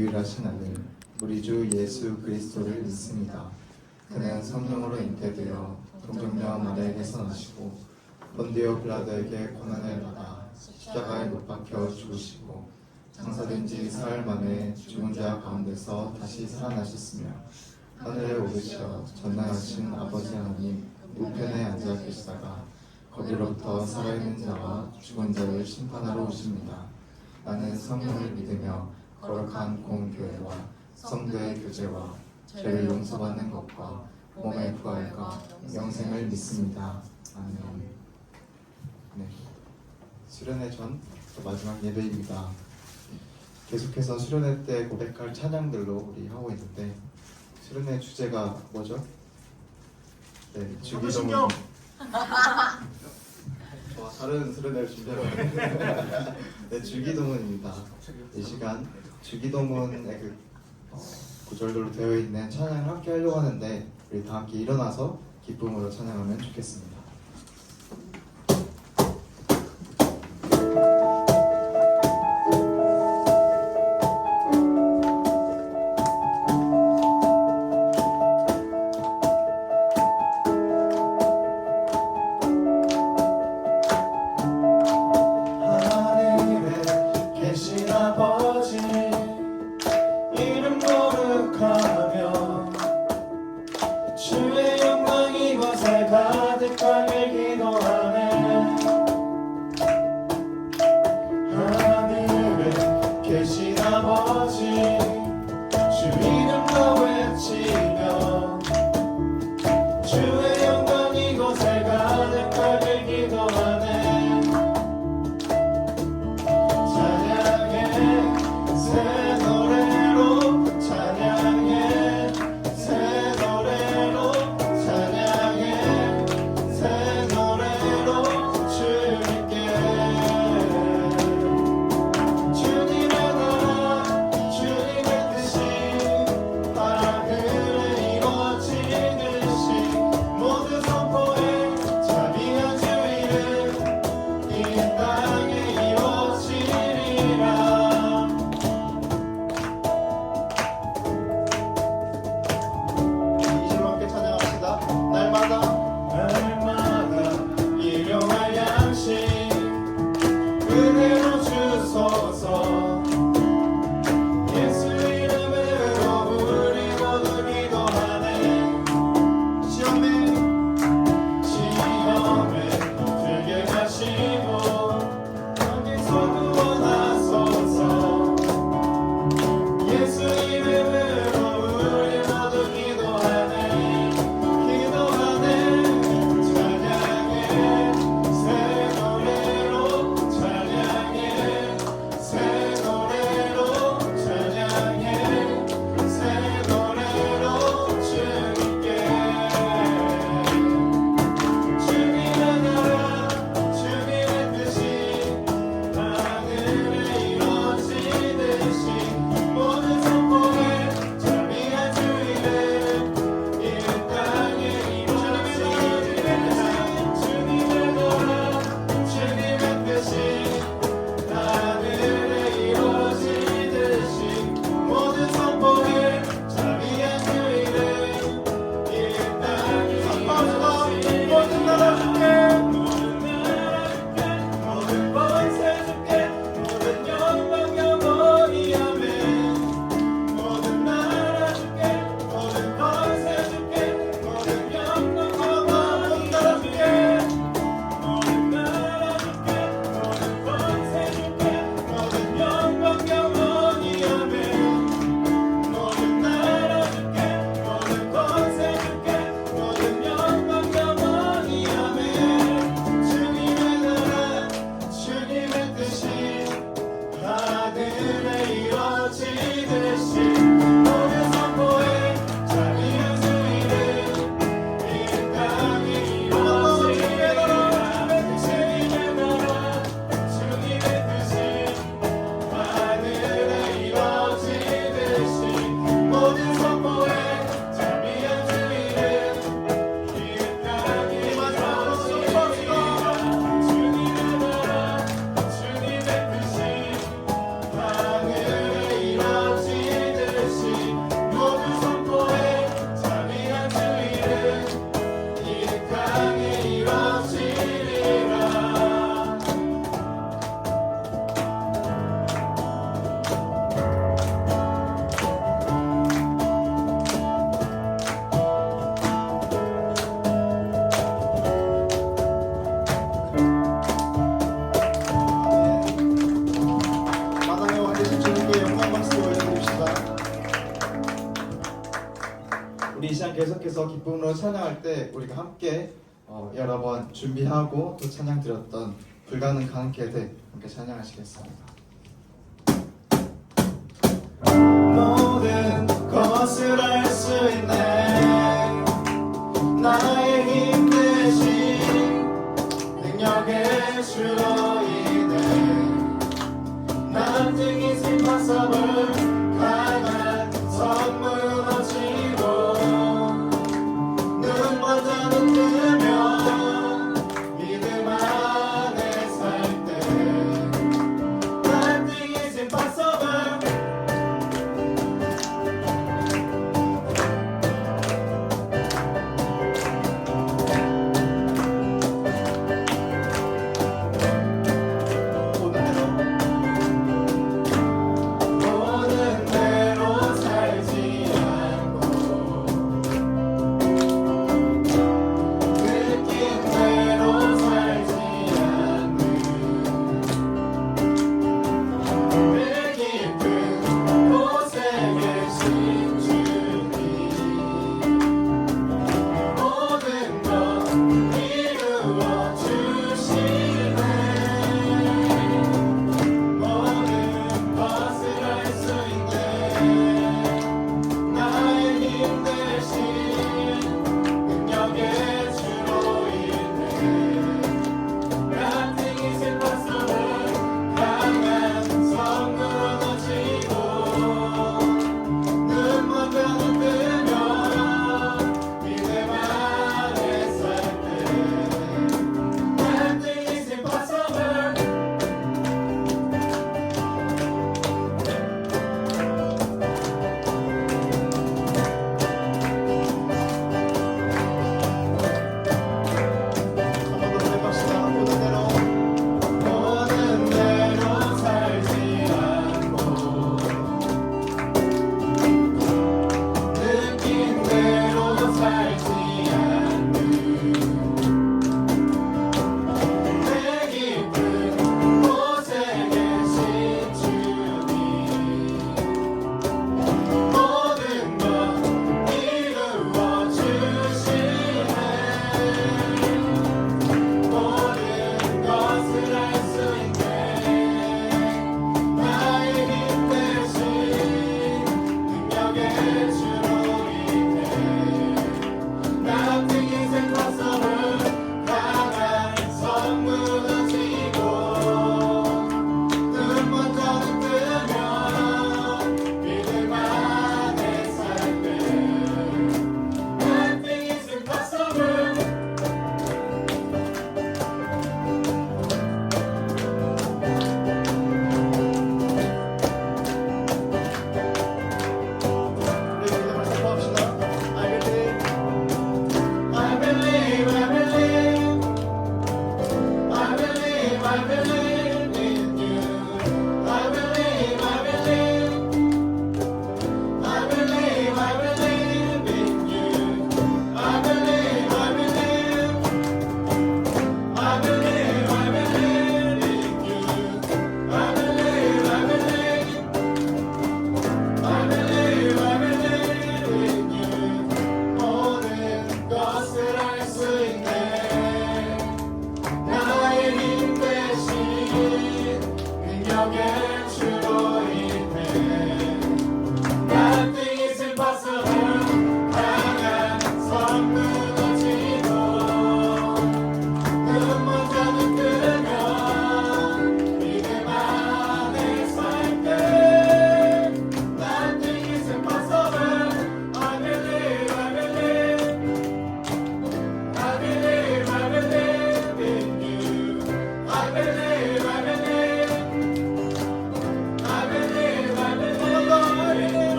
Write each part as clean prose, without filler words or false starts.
유일하신 아들 우리 주 예수 그리스도를 믿습니다. 그는 성령으로 잉태되어 동정녀 마리아에게서 나시고 본디오 빌라도에게 고난을 받아 십자가에 못 박혀 죽으시고 장사된 지 사흘 만에 죽은 자 가운데서 다시 살아나셨으며 하늘에 오르셔 전능하신 아버지 하나님 우편에 앉아 계시다가 거기로부터 살아있는 자와 죽은 자를 심판하러 오십니다. 나는 성령을 믿으며 거룩한 공교회와 성도의 교제와 죄를 용서받는 것과 몸의 부활과 영생을 믿습니다. 아멘. 네, 수련회 전 마지막 예배입니다. 계속해서 수련회 때 고백할 찬양들로 우리 하고 있는데 수련회 주제가 뭐죠? 네, 주기도문. 저와 다른 수련회를 준비하고 있는데 네, 주기도문입니다. 이 시간 주기도문의 구절들로 되어 있는 찬양을 함께 하려고 하는데 우리 다 함께 일어나서 기쁨으로 찬양하면 좋겠습니다. 계속해서 기쁨으로 찬양할 때 우리가 함께 여러 번 준비하고 또 찬양 드렸던 불가능한 계대 함께 찬양하시겠습니다. 모든 것을 알 수 있네 나의 힘 대신 능력의 주로 인해 Nothing is impossible 강한 성 무너지고 눈 먼저는 뜨면 믿음 안에 살 때 Nothing is impossible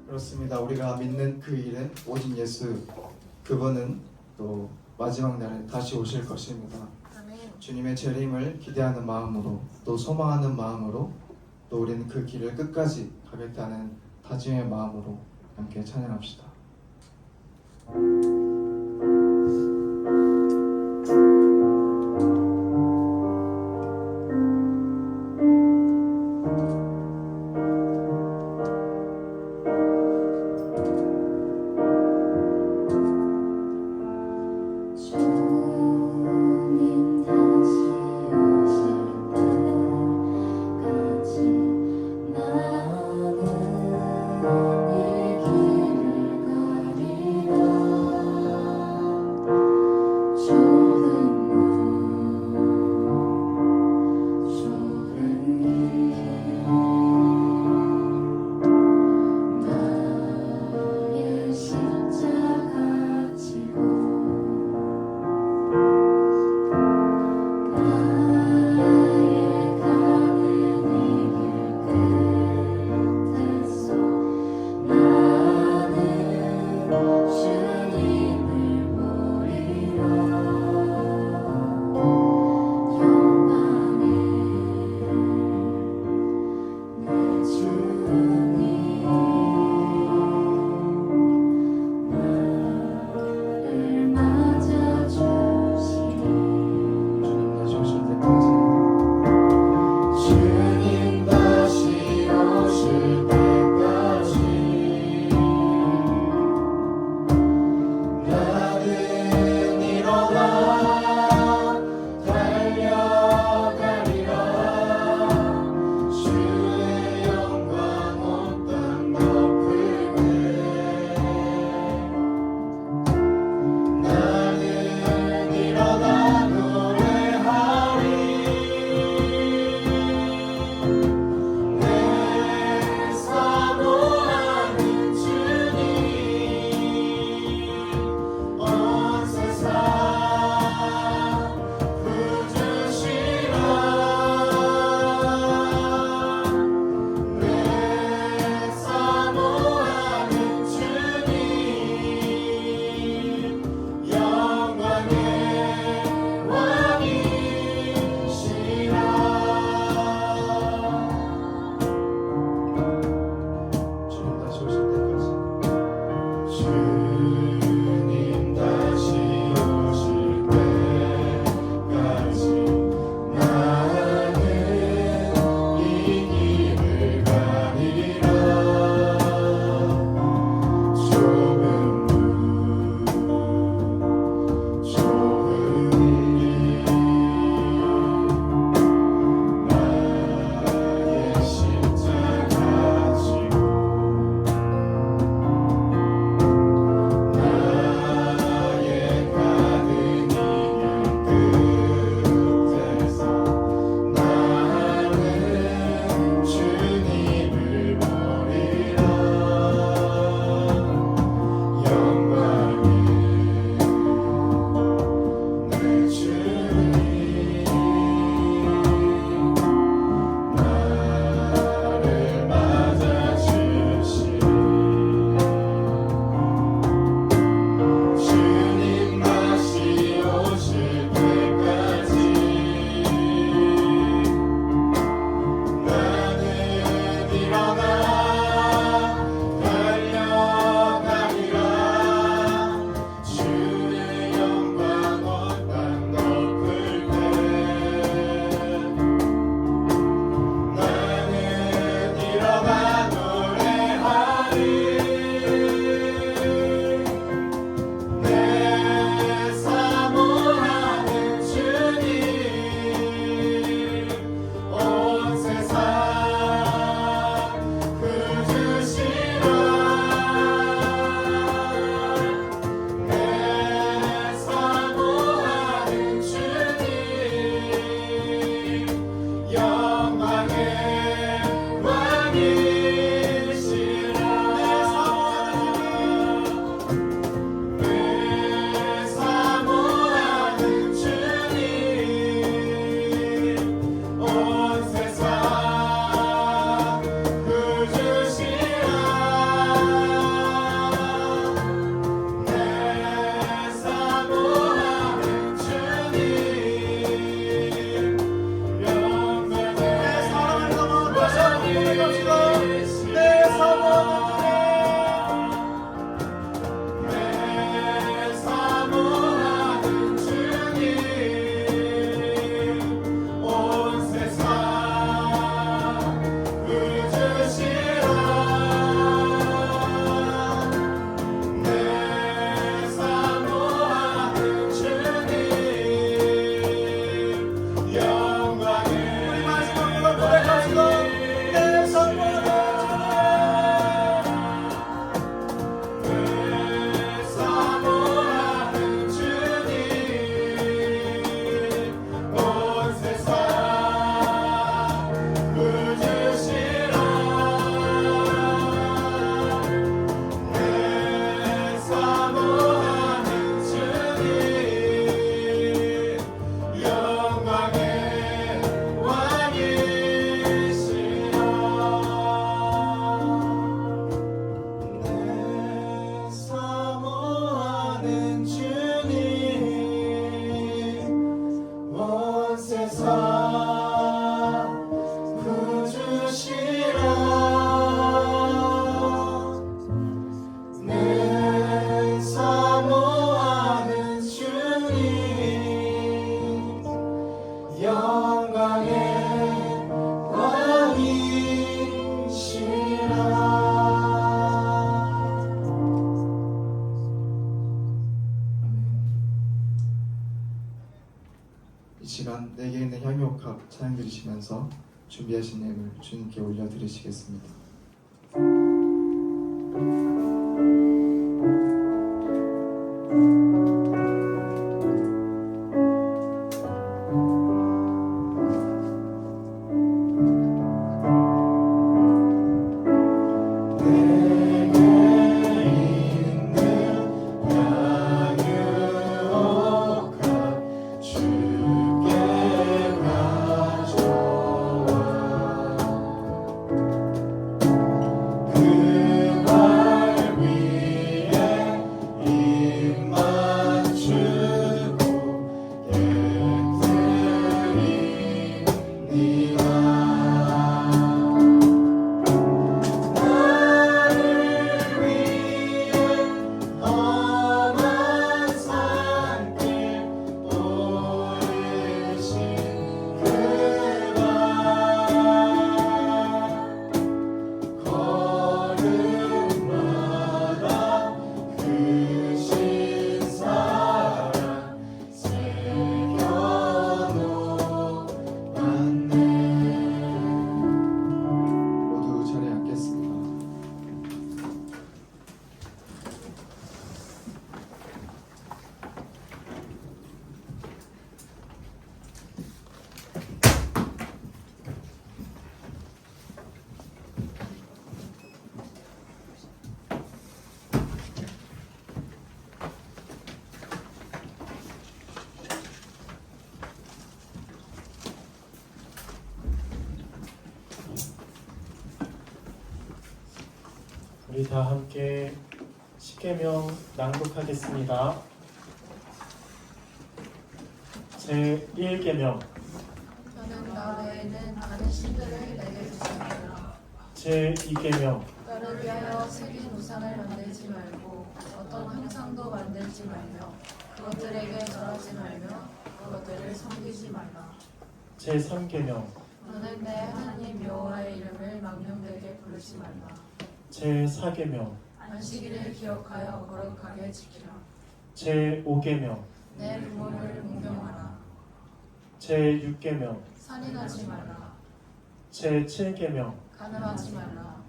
그렇습니다. 우리가 믿는 그 일은 오직 예수, 그분은 또 마지막 날에 다시 오실 것입니다. 주님의 재림을 기대하는 마음으로 또 소망하는 마음으로 또 우리는 그 길을 끝까지 가겠다는 다짐의 마음으로 함께 찬양합시다. 주님 다시 오실 때까지 나는 이 길을 가리라. 이 시간 내게 있는 향유옥합 찬양 드리시면서 준비하신 예물 주님께 올려드리시겠습니다. 우리 다 함께 십계명 낭독하겠습니다. 제1계명 너는 나 외에는 다른 신들을 내게 주지 말라. 제2계명 너를 위하여 새긴 우상을 만들지 말고 어떤 형상도 만들지 말며 그것들에게 절하지 말며 그것들을 섬기지 말라. 제3계명 너는 내 하나님 여호와의 이름을 망령되게 부르지 말라. 제4계명 안식일을 기억하여 거룩하게 지키라. 제5계명 내 부모를 공경하라. 제6계명 살인하지 말라. 제7계명 간음하지 말라.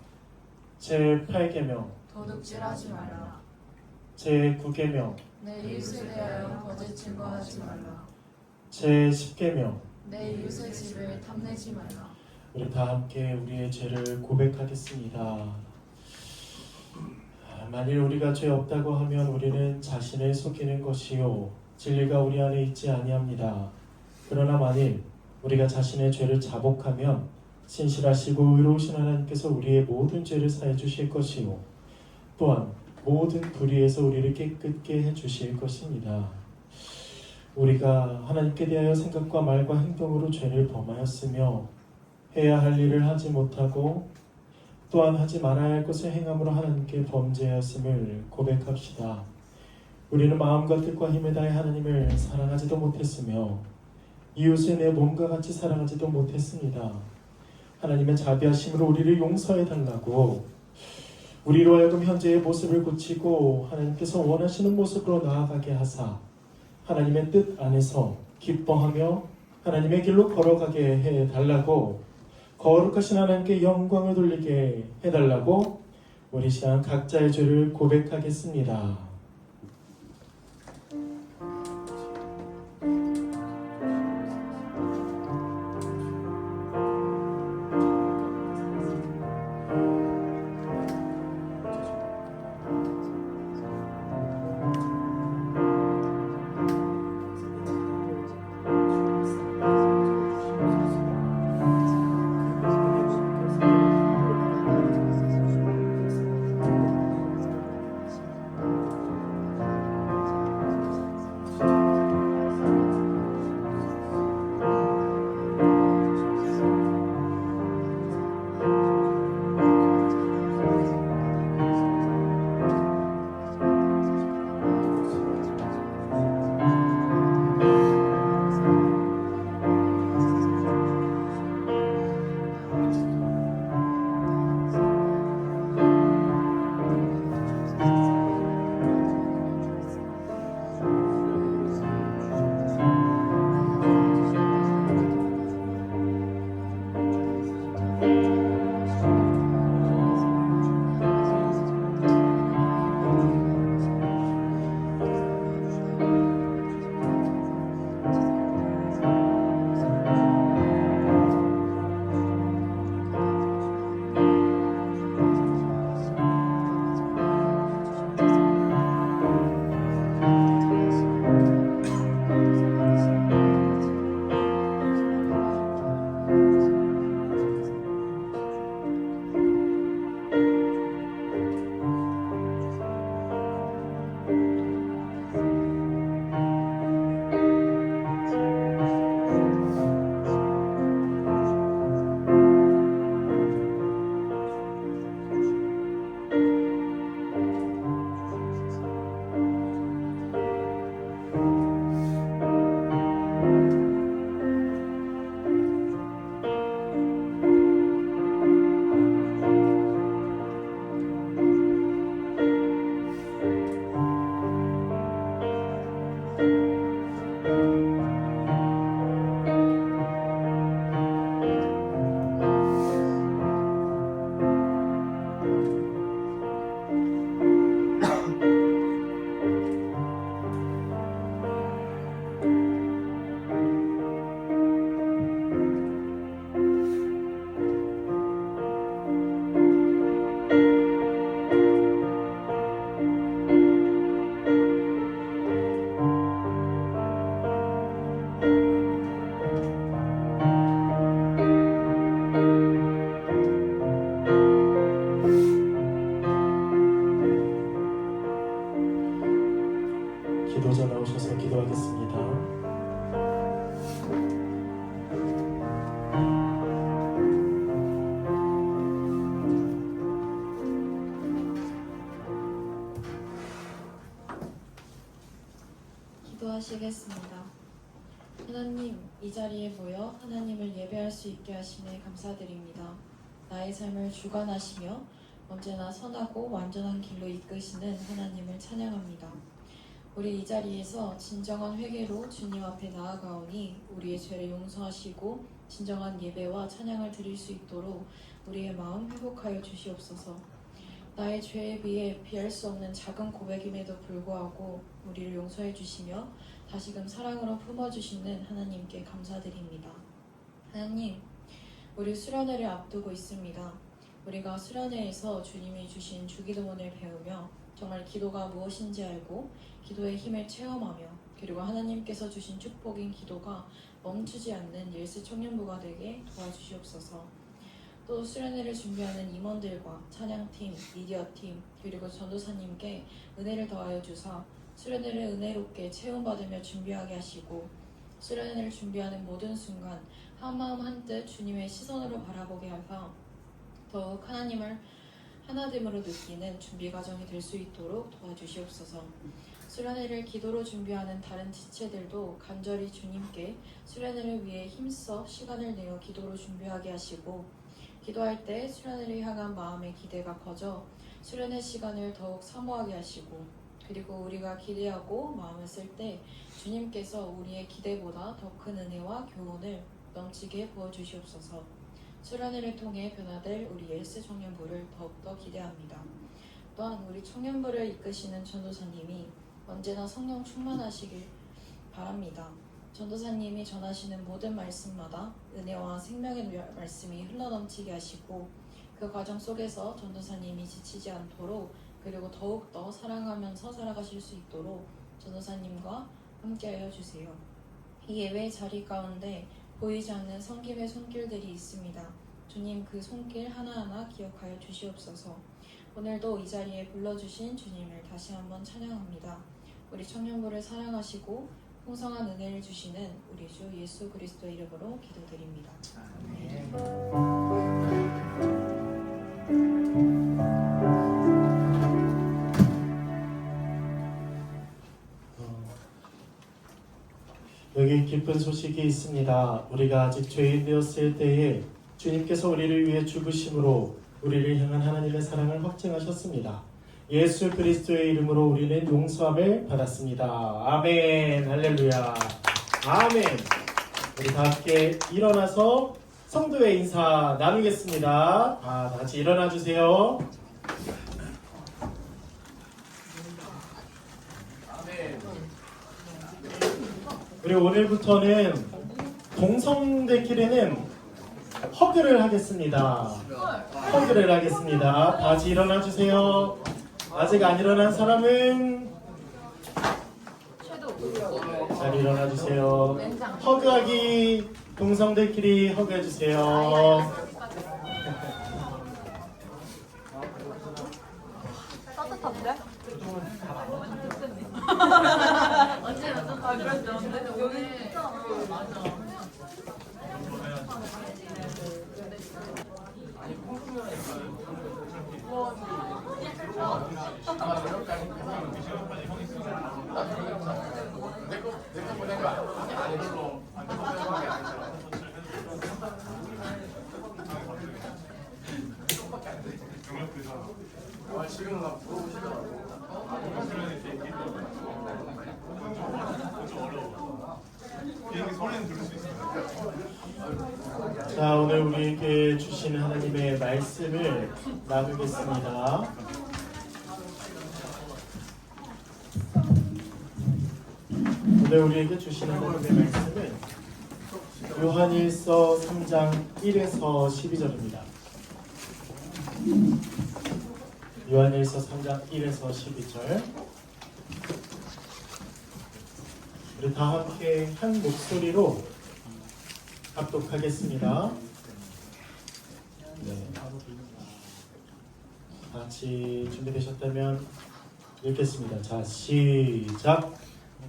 제8계명 도둑질하지 말라. 제9계명 내 이웃에 대하여 거짓 증거하지 말라. 제10계명. 내 이웃의 집을 탐내지 말라. 우리 다 함께 우리의 죄를 고백하겠습니다. 만일 우리가 죄 없다고 하면 우리는 자신을 속이는 것이요 진리가 우리 안에 있지 아니합니다. 그러나 만일 우리가 자신의 죄를 자복하면 신실하시고 의로우신 하나님께서 우리의 모든 죄를 사해 주실 것이요 또한 모든 불의에서 우리를 깨끗게 해 주실 것입니다. 우리가 하나님께 대하여 생각과 말과 행동으로 죄를 범하였으며 해야 할 일을 하지 못하고 또한 하지 말아야 할 것을 행함으로 하나님께 범죄하였음을 고백합시다. 우리는 마음과 뜻과 힘을 다해 하나님을 사랑하지도 못했으며 이웃을 내 몸과 같이 사랑하지도 못했습니다. 하나님의 자비하심으로 우리를 용서해 달라고 우리로 하여금 현재의 모습을 고치고 하나님께서 원하시는 모습으로 나아가게 하사 하나님의 뜻 안에서 기뻐하며 하나님의 길로 걸어가게 해달라고 거룩하신 하나님께 영광을 돌리게 해달라고 우리 시간 각자의 죄를 고백하겠습니다. 하나님, 이 자리에 모여 하나님을 예배할 수 있게 하심에 감사드립니다. 나의 삶을 주관하시며 언제나 선하고 완전한 길로 이끄시는 하나님을 찬양합니다. 우리 이 자리에서 진정한 회개로 주님 앞에 나아가오니 우리의 죄를 용서하시고 진정한 예배와 찬양을 드릴 수 있도록 우리의 마음 회복하여 주시옵소서. 나의 죄에 비해 비할 수 없는 작은 고백임에도 불구하고 우리를 용서해 주시며 다시금 사랑으로 품어주시는 하나님께 감사드립니다. 하나님, 우리 수련회를 앞두고 있습니다. 우리가 수련회에서 주님이 주신 주기도문을 배우며 정말 기도가 무엇인지 알고 기도의 힘을 체험하며 그리고 하나님께서 주신 축복인 기도가 멈추지 않는 옐스 청년부가 되게 도와주시옵소서. 또 수련회를 준비하는 임원들과 찬양팀, 미디어팀, 그리고 전도사님께 은혜를 더하여 주사 수련회를 은혜롭게 체험받으며 준비하게 하시고 수련회를 준비하는 모든 순간 한마음 한뜻 주님의 시선으로 바라보게 하사 더욱 하나님을 하나됨으로 느끼는 준비 과정이 될 수 있도록 도와주시옵소서. 수련회를 기도로 준비하는 다른 지체들도 간절히 주님께 수련회를 위해 힘써 시간을 내어 기도로 준비하게 하시고 기도할 때 수련회를 향한 마음의 기대가 커져 수련회 시간을 더욱 사모하게 하시고 그리고 우리가 기대하고 마음을 쓸 때 주님께서 우리의 기대보다 더 큰 은혜와 교훈을 넘치게 부어주시옵소서. 수련회를 통해 변화될 우리 옐스 청년부를 더욱더 기대합니다. 또한 우리 청년부를 이끄시는 전도사님이 언제나 성령 충만하시길 바랍니다. 전도사님이 전하시는 모든 말씀마다 은혜와 생명의 말씀이 흘러넘치게 하시고 그 과정 속에서 전도사님이 지치지 않도록 그리고 더욱더 사랑하면서 살아가실 수 있도록 전도사님과 함께하여 주세요. 이 예배 자리 가운데 보이지 않는 섬김의 손길들이 있습니다. 주님 그 손길 하나하나 기억하여 주시옵소서. 오늘도 이 자리에 불러주신 주님을 다시 한번 찬양합니다. 우리 청년부를 사랑하시고 풍성한 은혜를 주시는 우리 주 예수 그리스도의 이름으로 기도드립니다. 여기 기쁜 소식이 있습니다. 우리가 아직 죄인 되었을 때에 주님께서 우리를 위해 죽으심으로 우리를 향한 하나님의 사랑을 확증하셨습니다. 예수 그리스도의 이름으로 우리는 용서함을 받았습니다. 아멘. 할렐루야. 아멘. 우리 다 함께 일어나서 성도의 인사 나누겠습니다. 다 같이 일어나 주세요. 그리고 오늘부터는 동성들끼리는 허그를 하겠습니다. 허그를 하겠습니다. 다시 일어나 주세요. 아직 안 일어난 사람은 잘 일어나 주세요. 허그하기 동성들끼리 허그해 주세요. 따뜻한데? 언제나 좀 그랬죠. 근데 오늘 맞아. 자, 오늘 우리에게 주시는 하나님의 말씀을 나누겠습니다. 오늘 우리에게 주시는 하나님의 말씀은 요한일서 3장 1에서 12절입니다. 요한일서 3장 1에서 12절. 우리 다 함께 한 목소리로 합독하겠습니다. 네. 같이 준비되셨다면 읽겠습니다. 자, 시작.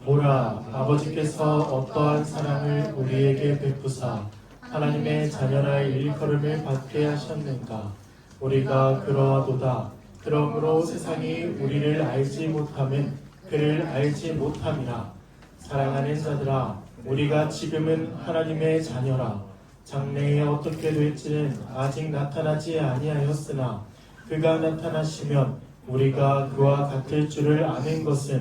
보라, 아버지께서 어떠한 사랑을 우리에게 베푸사 하나님의 자녀라 일컬음을 받게 하셨는가. 우리가 그러하도다. 그러므로 세상이 우리를 알지 못함은 그를 알지 못함이라. 사랑하는 자들아, 우리가 지금은 하나님의 자녀라. 장래에 어떻게 될지는 아직 나타나지 아니하였으나 그가 나타나시면 우리가 그와 같을 줄을 아는 것은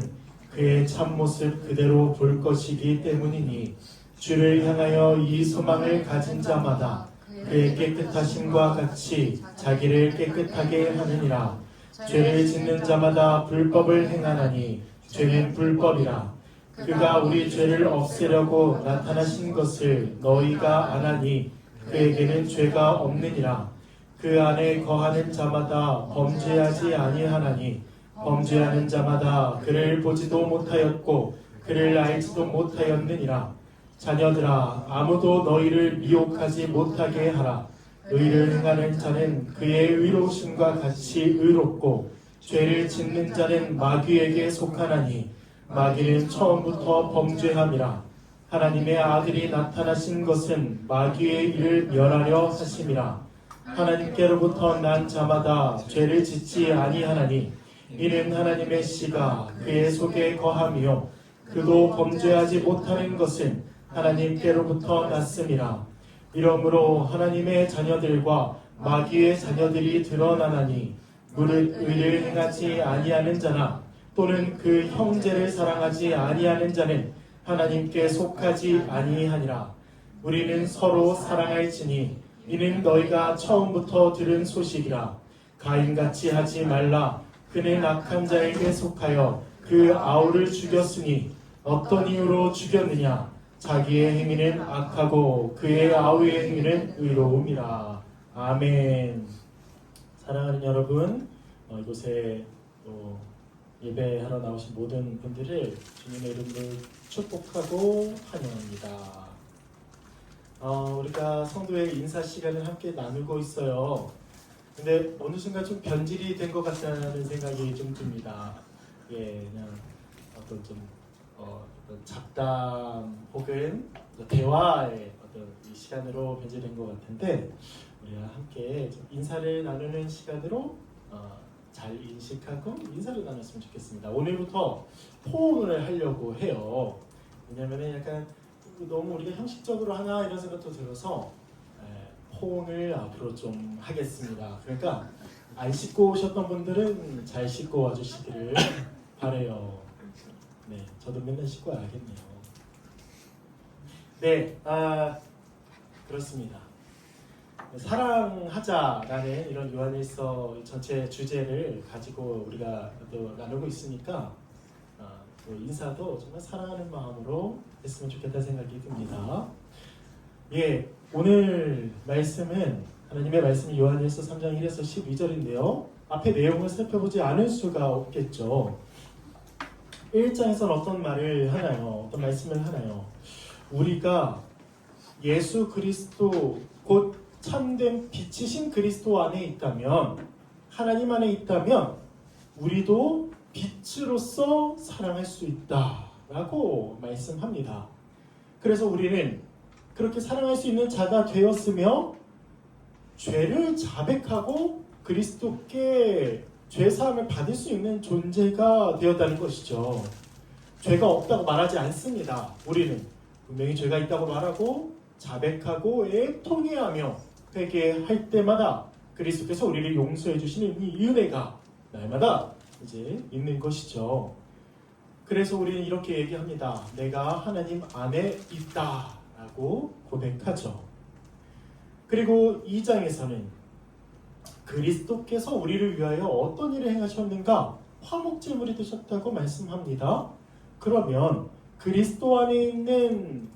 그의 참모습 그대로 볼 것이기 때문이니 주를 향하여 이 소망을 가진 자마다 그의 깨끗하심과 같이 자기를 깨끗하게 하느니라. 죄를 짓는 자마다 불법을 행하나니 죄는 불법이라. 그가 우리 죄를 없애려고 나타나신 것을 너희가 아나니 그에게는 죄가 없느니라. 그 안에 거하는 자마다 범죄하지 아니하나니 범죄하는 자마다 그를 보지도 못하였고 그를 알지도 못하였느니라. 자녀들아, 아무도 너희를 미혹하지 못하게 하라. 의를 행하는 자는 그의 의로우심과 같이 의롭고 죄를 짓는 자는 마귀에게 속하나니 마귀는 처음부터 범죄함이라. 하나님의 아들이 나타나신 것은 마귀의 일을 멸하려 하심이라. 하나님께로부터 난 자마다 죄를 짓지 아니하나니 이는 하나님의 씨가 그의 속에 거함이요 그도 범죄하지 못하는 것은 하나님께로부터 났음이라. 이러므로 하나님의 자녀들과 마귀의 자녀들이 드러나나니 무릇 의를 행하지 아니하는 자나 또는 그 형제를 사랑하지 아니하는 자는 하나님께 속하지 아니하니라. 우리는 서로 사랑할지니 이는 너희가 처음부터 들은 소식이라. 가인같이 하지 말라. 그는 악한 자에게 속하여 그 아우를 죽였으니 어떤 이유로 죽였느냐? 자기의 행위는 악하고 그의 아우의 행위는 의로움이라. 아멘. 사랑하는 여러분, 이곳에 예배하러 나오신 모든 분들을 주님의 이름으로 축복하고 환영합니다. 우리가 성도의 인사 시간을 함께 나누고 있어요. 근데 어느 순간 좀 변질이 된 것 같다는 생각이 좀 듭니다. 예, 그냥 어떤 좀 어떤 잡담 혹은 대화의 어떤 이 시간으로 변질된 것 같은데 우리가 함께 좀 인사를 나누는 시간으로 잘 인식하고 인사를 나눴으면 좋겠습니다. 오늘부터 포옹을 하려고 해요. 왜냐하면 약간 너무 우리가 형식적으로 하나 이런 생각도 들어서 포옹을 앞으로 좀 하겠습니다. 그러니까 안 씻고 오셨던 분들은 잘 씻고 와주시기를 바래요. 네, 저도 맨날 씻고 와야겠네요. 네, 그렇습니다. 사랑하자라는 이런 요한일서 전체 주제를 가지고 우리가 또 나누고 있으니까 또 인사도 정말 사랑하는 마음으로 했으면 좋겠다는 생각이 듭니다. 예, 오늘 말씀은 하나님의 말씀이 요한일서 3장 1에서 12절인데요. 앞에 내용을 살펴보지 않을 수가 없겠죠. 1장에서는 어떤 말을 하나요? 어떤 말씀을 하나요? 우리가 예수 그리스도 곧 참된 빛이신 그리스도 안에 있다면, 하나님 안에 있다면 우리도 빛으로서 사랑할 수 있다라고 말씀합니다. 그래서 우리는 그렇게 사랑할 수 있는 자가 되었으며 죄를 자백하고 그리스도께 죄사함을 받을 수 있는 존재가 되었다는 것이죠. 죄가 없다고 말하지 않습니다. 우리는 분명히 죄가 있다고 말하고 자백하고 애통해하며 회개할 때마다 그리스도께서 우리를 용서해 주시는 이 은혜가 날마다 이제 있는 것이죠. 그래서 우리는 이렇게 얘기합니다. 내가 하나님 안에 있다라고 고백하죠. 그리고 2장에서는 그리스도께서 우리를 위하여 어떤 일을 행하셨는가? 화목제물이 되셨다고 말씀합니다. 그러면 그리스도 안에 있는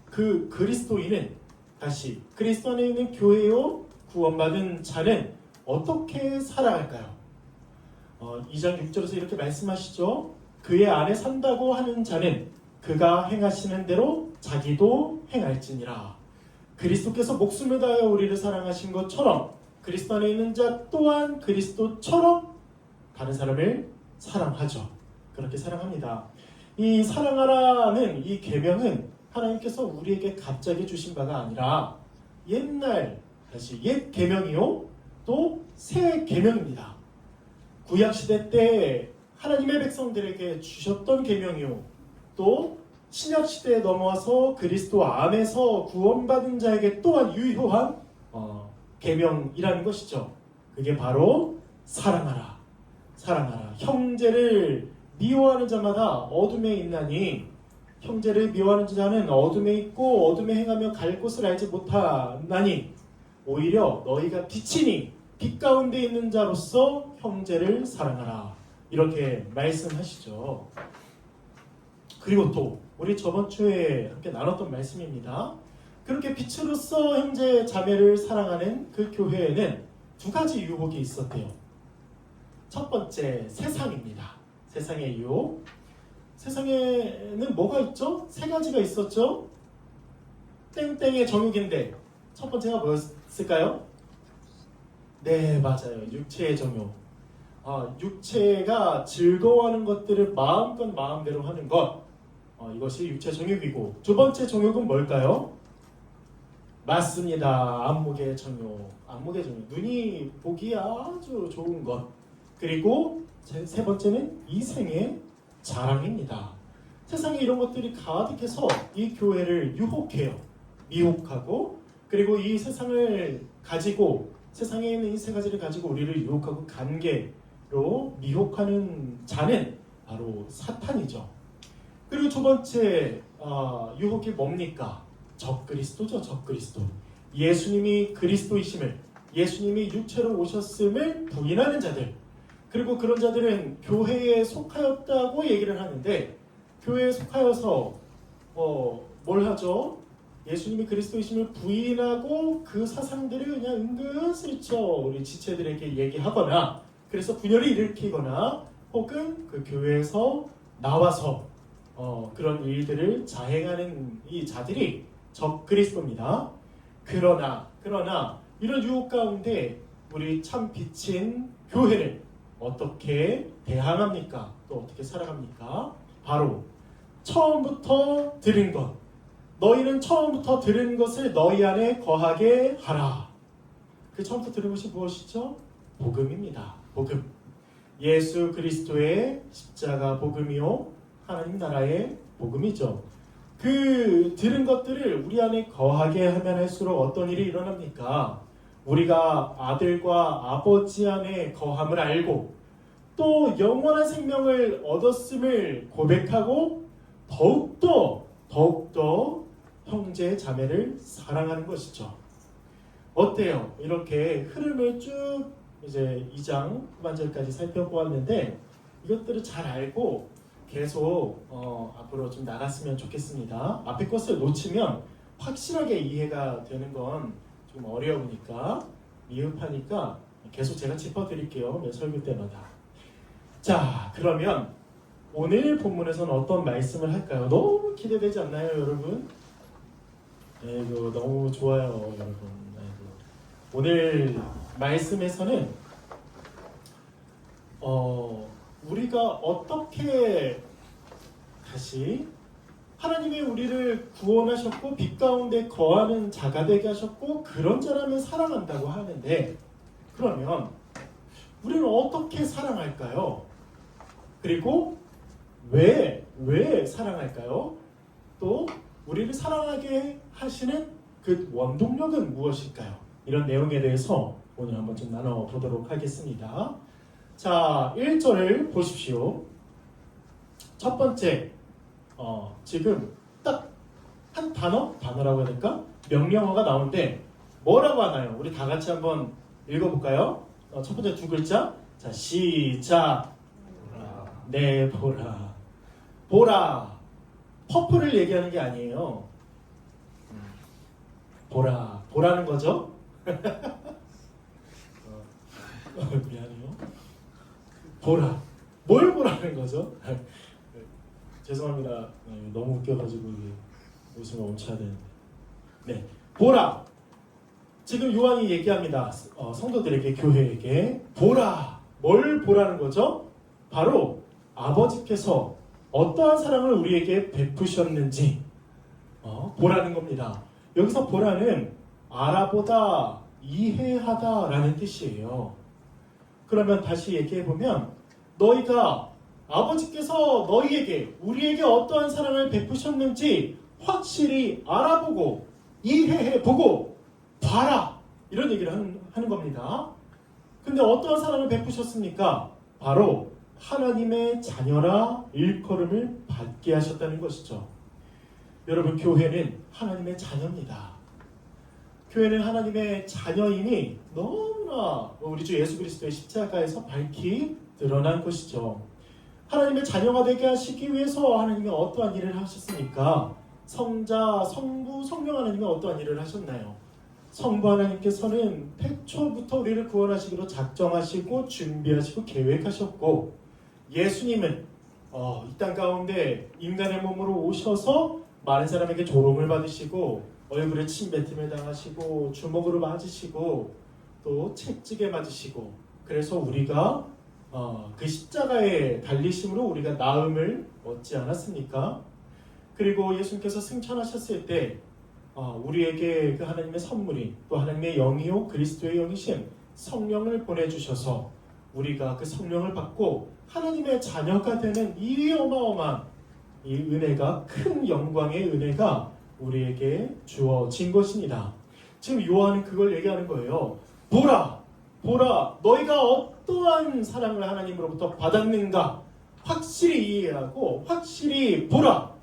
그 그리스도인은, 다시 그리스도 안에 있는 교회요 구원받은 자는 어떻게 살아갈까요? 2장 6절에서 이렇게 말씀하시죠. 그의 안에 산다고 하는 자는 그가 행하시는 대로 자기도 행할지니라. 그리스도께서 목숨을 다하여 우리를 사랑하신 것처럼 그리스도 안에 있는 자 또한 그리스도처럼 다른 사람을 사랑하죠. 그렇게 사랑합니다. 이 사랑하라는 이 계명은 하나님께서 우리에게 갑자기 주신 바가 아니라 옛날, 다시 옛 계명이요 또 새 계명입니다. 구약 시대 때 하나님의 백성들에게 주셨던 계명이요 또 신약 시대에 넘어와서 그리스도 안에서 구원받은 자에게 또한 유효한 계명이라는 것이죠. 그게 바로 사랑하라. 사랑하라. 형제를 미워하는 자마다 어둠에 있나니 형제를 미워하는 자는 어둠에 있고 어둠에 행하며 갈 곳을 알지 못하나니 오히려 너희가 빛이니 빛 가운데 있는 자로서 형제를 사랑하라. 이렇게 말씀하시죠. 그리고 또 우리 저번 주에 함께 나눴던 말씀입니다. 그렇게 빛으로서 형제 자매를 사랑하는 그 교회에는 두 가지 유혹이 있었대요. 첫 번째, 세상입니다. 세상의 유혹. 세상에는 뭐가 있죠? 세 가지가 있었죠. 땡땡의 정욕인데 첫 번째가 뭐였을까요? 네, 맞아요. 육체의 정욕. 육체가 즐거워하는 것들을 마음껏 마음대로 하는 것. 이것이 육체 정욕이고, 두 번째 정욕은 뭘까요? 맞습니다. 안목의 정욕. 안목의 정욕. 눈이 보기 아주 좋은 것. 그리고 세 번째는 이생의 자랑입니다. 세상에 이런 것들이 가득해서 이 교회를 유혹해요. 미혹하고, 그리고 이 세상을 가지고, 세상에 있는 이 세 가지를 가지고 우리를 유혹하고 관계로 미혹하는 자는 바로 사탄이죠. 그리고 두 번째 유혹이 뭡니까? 적그리스도죠. 적그리스도. 예수님이 그리스도이심을, 예수님이 육체로 오셨음을 부인하는 자들. 그리고 그런 자들은 교회에 속하였다고 얘기를 하는데, 교회에 속하여서 뭘 하죠? 예수님이 그리스도이심을 부인하고 그 사상들을 그냥 은근슬쩍 우리 지체들에게 얘기하거나, 그래서 분열을 일으키거나, 혹은 그 교회에서 나와서 그런 일들을 자행하는 이 자들이 적그리스도입니다. 그러나 이런 유혹 가운데 우리 참 빛인 교회를 어떻게 대항합니까? 또 어떻게 살아갑니까? 바로 처음부터 들은 것, 너희는 처음부터 들은 것을 너희 안에 거하게 하라. 그 처음부터 들은 것이 무엇이죠? 복음입니다. 복음. 예수 그리스도의 십자가 복음이요, 하나님 나라의 복음이죠. 그 들은 것들을 우리 안에 거하게 하면 할수록 어떤 일이 일어납니까? 우리가 아들과 아버지 안에 거함을 알고 또 영원한 생명을 얻었음을 고백하고 더욱더 형제 자매를 사랑하는 것이죠. 어때요? 이렇게 흐름을 쭉 이제 2장 후반절까지 살펴보았는데, 이것들을 잘 알고 계속 앞으로 좀 나갔으면 좋겠습니다. 앞에 것을 놓치면 확실하게 이해가 되는 건 좀 어려우니까, 미흡하니까 계속 제가 짚어드릴게요. 매 설교 때마다. 자, 그러면 오늘 본문에서는 어떤 말씀을 할까요? 너무 기대되지 않나요, 여러분? 아이고, 너무 좋아요, 여러분. 아이고. 오늘 말씀에서는 우리가 어떻게 다시 하나님이 우리를 구원하셨고 빛 가운데 거하는 자가 되게 하셨고 그런 자라면 사랑한다고 하는데, 그러면 우리는 어떻게 사랑할까요? 그리고 왜 사랑할까요? 또 우리를 사랑하게 하시는 그 원동력은 무엇일까요? 이런 내용에 대해서 오늘 한번 좀 나눠보도록 하겠습니다. 자, 1절을 보십시오. 첫 번째, 지금 딱 한 단어라고 해야 될까? 명령어가 나오는데 뭐라고 하나요? 우리 다 같이 한번 읽어볼까요? 첫 번째 두 글자. 자, 시작. 네, 보라. 보라. 퍼플을 얘기하는 게 아니에요. 보라는 거죠? 미안해요. 보라. 뭘 보라는 거죠? 죄송합니다. 너무 웃겨가지고 웃음을 멈춰야 되는데. 네, 보라. 지금 요한이 얘기합니다. 성도들에게, 교회에게 보라. 뭘 보라는 거죠? 바로 아버지께서 어떠한 사랑을 우리에게 베푸셨는지 보라는 겁니다. 여기서 보라는 알아보다, 이해하다라는 뜻이에요. 그러면 다시 얘기해보면, 너희가 아버지께서 너희에게 우리에게 어떠한 사랑을 베푸셨는지 확실히 알아보고 이해해보고 봐라 이런 얘기를 하는 겁니다. 근데 어떠한 사랑을 베푸셨습니까? 바로 하나님의 자녀라 일컬음을 받게 하셨다는 것이죠. 여러분, 교회는 하나님의 자녀입니다. 교회는 하나님의 자녀임이 너무나 우리 주 예수 그리스도의 십자가에서 밝히 드러난 것이죠. 하나님의 자녀가 되게 하시기 위해서 하나님이 어떠한 일을 하셨습니까? 성자, 성부, 성령 하나님이 어떠한 일을 하셨나요? 성부 하나님께서는 태초부터 우리를 구원하시기로 작정하시고 준비하시고 계획하셨고, 예수님은 이 땅 가운데 인간의 몸으로 오셔서 많은 사람에게 조롱을 받으시고 얼굴에 침뱉음을 당하시고 주먹으로 맞으시고 또 채찍에 맞으시고, 그래서 우리가 그 십자가에 달리심으로 우리가 나음을 얻지 않았습니까? 그리고 예수님께서 승천하셨을 때 우리에게 그 하나님의 선물이 또 하나님의 영이요 그리스도의 영이신 성령을 보내주셔서 우리가 그 성령을 받고 하나님의 자녀가 되는 이 어마어마한 이 은혜가, 큰 영광의 은혜가 우리에게 주어진 것입니다. 지금 요한은 그걸 얘기하는 거예요. 보라, 보라, 너희가 어떠한 사랑을 하나님으로부터 받았는가 확실히 이해하고 확실히 보라,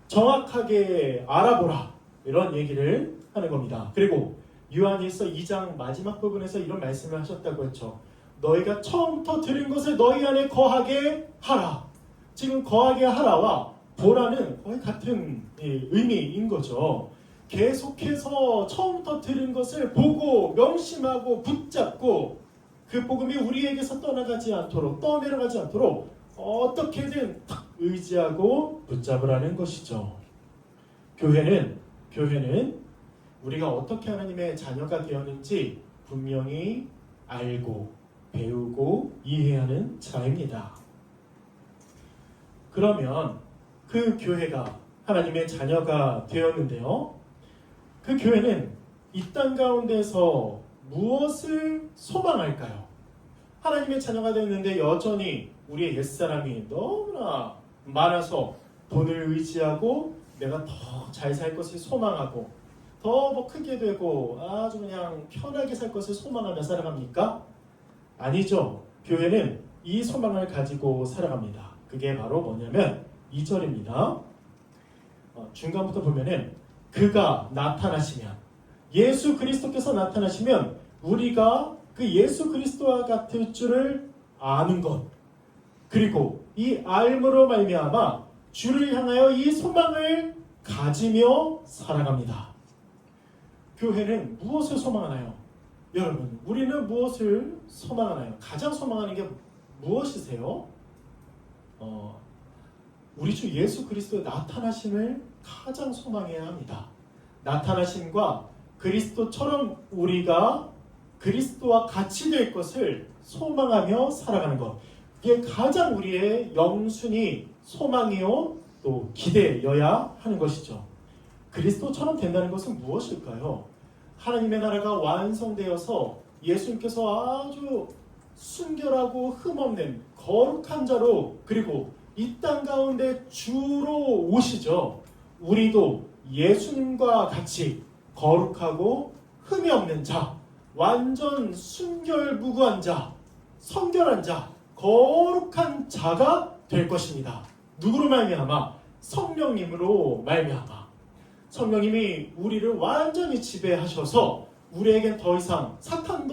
정확하게 알아보라, 이런 얘기를 하는 겁니다. 그리고 요한일서 2장 마지막 부분에서 이런 말씀을 하셨다고 했죠. 너희가 처음부터 들은 것을 너희 안에 거하게 하라. 지금 거하게 하라와 보라는 거의 같은 의미인 거죠. 계속해서 처음부터 들은 것을 보고 명심하고 붙잡고 그 복음이 우리에게서 떠나가지 않도록, 떠내려가지 않도록 어떻게든 의지하고 붙잡으라는 것이죠. 교회는 우리가 어떻게 하나님의 자녀가 되었는지 분명히 알고 배우고 이해하는 자입니다. 그러면 그 교회가 하나님의 자녀가 되었는데요, 그 교회는 이 땅 가운데서 무엇을 소망할까요? 하나님의 자녀가 되었는데 여전히 우리의 옛사람이 너무나 많아서 돈을 의지하고 내가 더 잘 살 것을 소망하고 더 뭐 크게 되고 아주 그냥 편하게 살 것을 소망하며 살아갑니까? 아니죠. 교회는 이 소망을 가지고 살아갑니다. 그게 바로 뭐냐면 2절입니다. 중간부터 보면은 그가 나타나시면, 예수 그리스도께서 나타나시면 우리가 그 예수 그리스도와 같을 줄을 아는 것, 그리고 이 알므로 말미암아 주를 향하여 이 소망을 가지며 살아갑니다. 교회는 무엇을 소망하나요? 여러분, 우리는 무엇을 소망하나요? 가장 소망하는 게 무엇이세요? 우리 주 예수 그리스도의 나타나심을 가장 소망해야 합니다. 나타나심과 그리스도처럼 우리가 그리스도와 같이 될 것을 소망하며 살아가는 것, 이게 가장 우리의 영순위 소망이요 또 기대여야 하는 것이죠. 그리스도처럼 된다는 것은 무엇일까요? 하나님의 나라가 완성되어서 예수님께서 아주 순결하고 흠없는 거룩한 자로, 그리고 이 땅 가운데 주로 오시죠. 우리도 예수님과 같이 거룩하고 흠이 없는 자, 완전 순결무구한 자, 성결한 자, 거룩한 자가 될 것입니다. 누구로 말미암아? 성령님으로 말미암아. 성령님이 우리를 완전히 지배하셔서 우리에겐 더 이상 사탄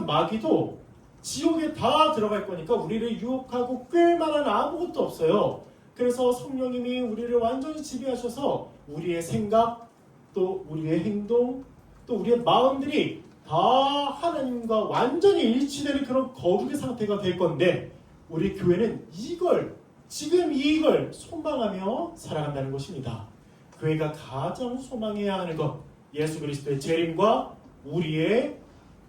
마귀도 지옥에 다 들어갈 거니까 우리를 유혹하고 끌 만한 아무것도 없어요. 그래서 성령님이 우리를 완전히 지배하셔서 우리의 생각, 또 우리의 행동, 또 우리의 마음들이 다 하나님과 완전히 일치되는 그런 거룩의 상태가 될 건데, 우리 교회는 지금 이걸 소망하며 살아간다는 것입니다. 교회가 가장 소망해야 하는 것, 예수 그리스도의 재림과 우리의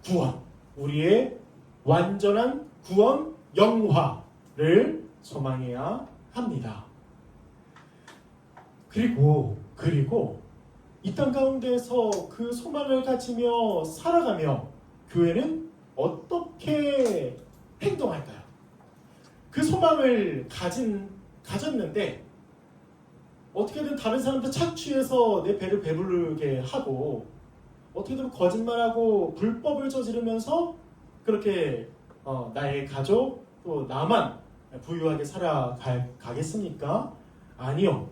구원, 우리의 완전한 구원, 영화를 소망해야 합니다. 그리고 이 땅 가운데서 그 소망을 가지며 살아가며 교회는 어떻게 행동할까요? 그 소망을 가졌는데 어떻게든 다른 사람들 착취해서 내 배를 배부르게 하고 어떻게든 거짓말하고 불법을 저지르면서 그렇게 나의 가족 또 나만 부유하게 살아가겠습니까? 아니요.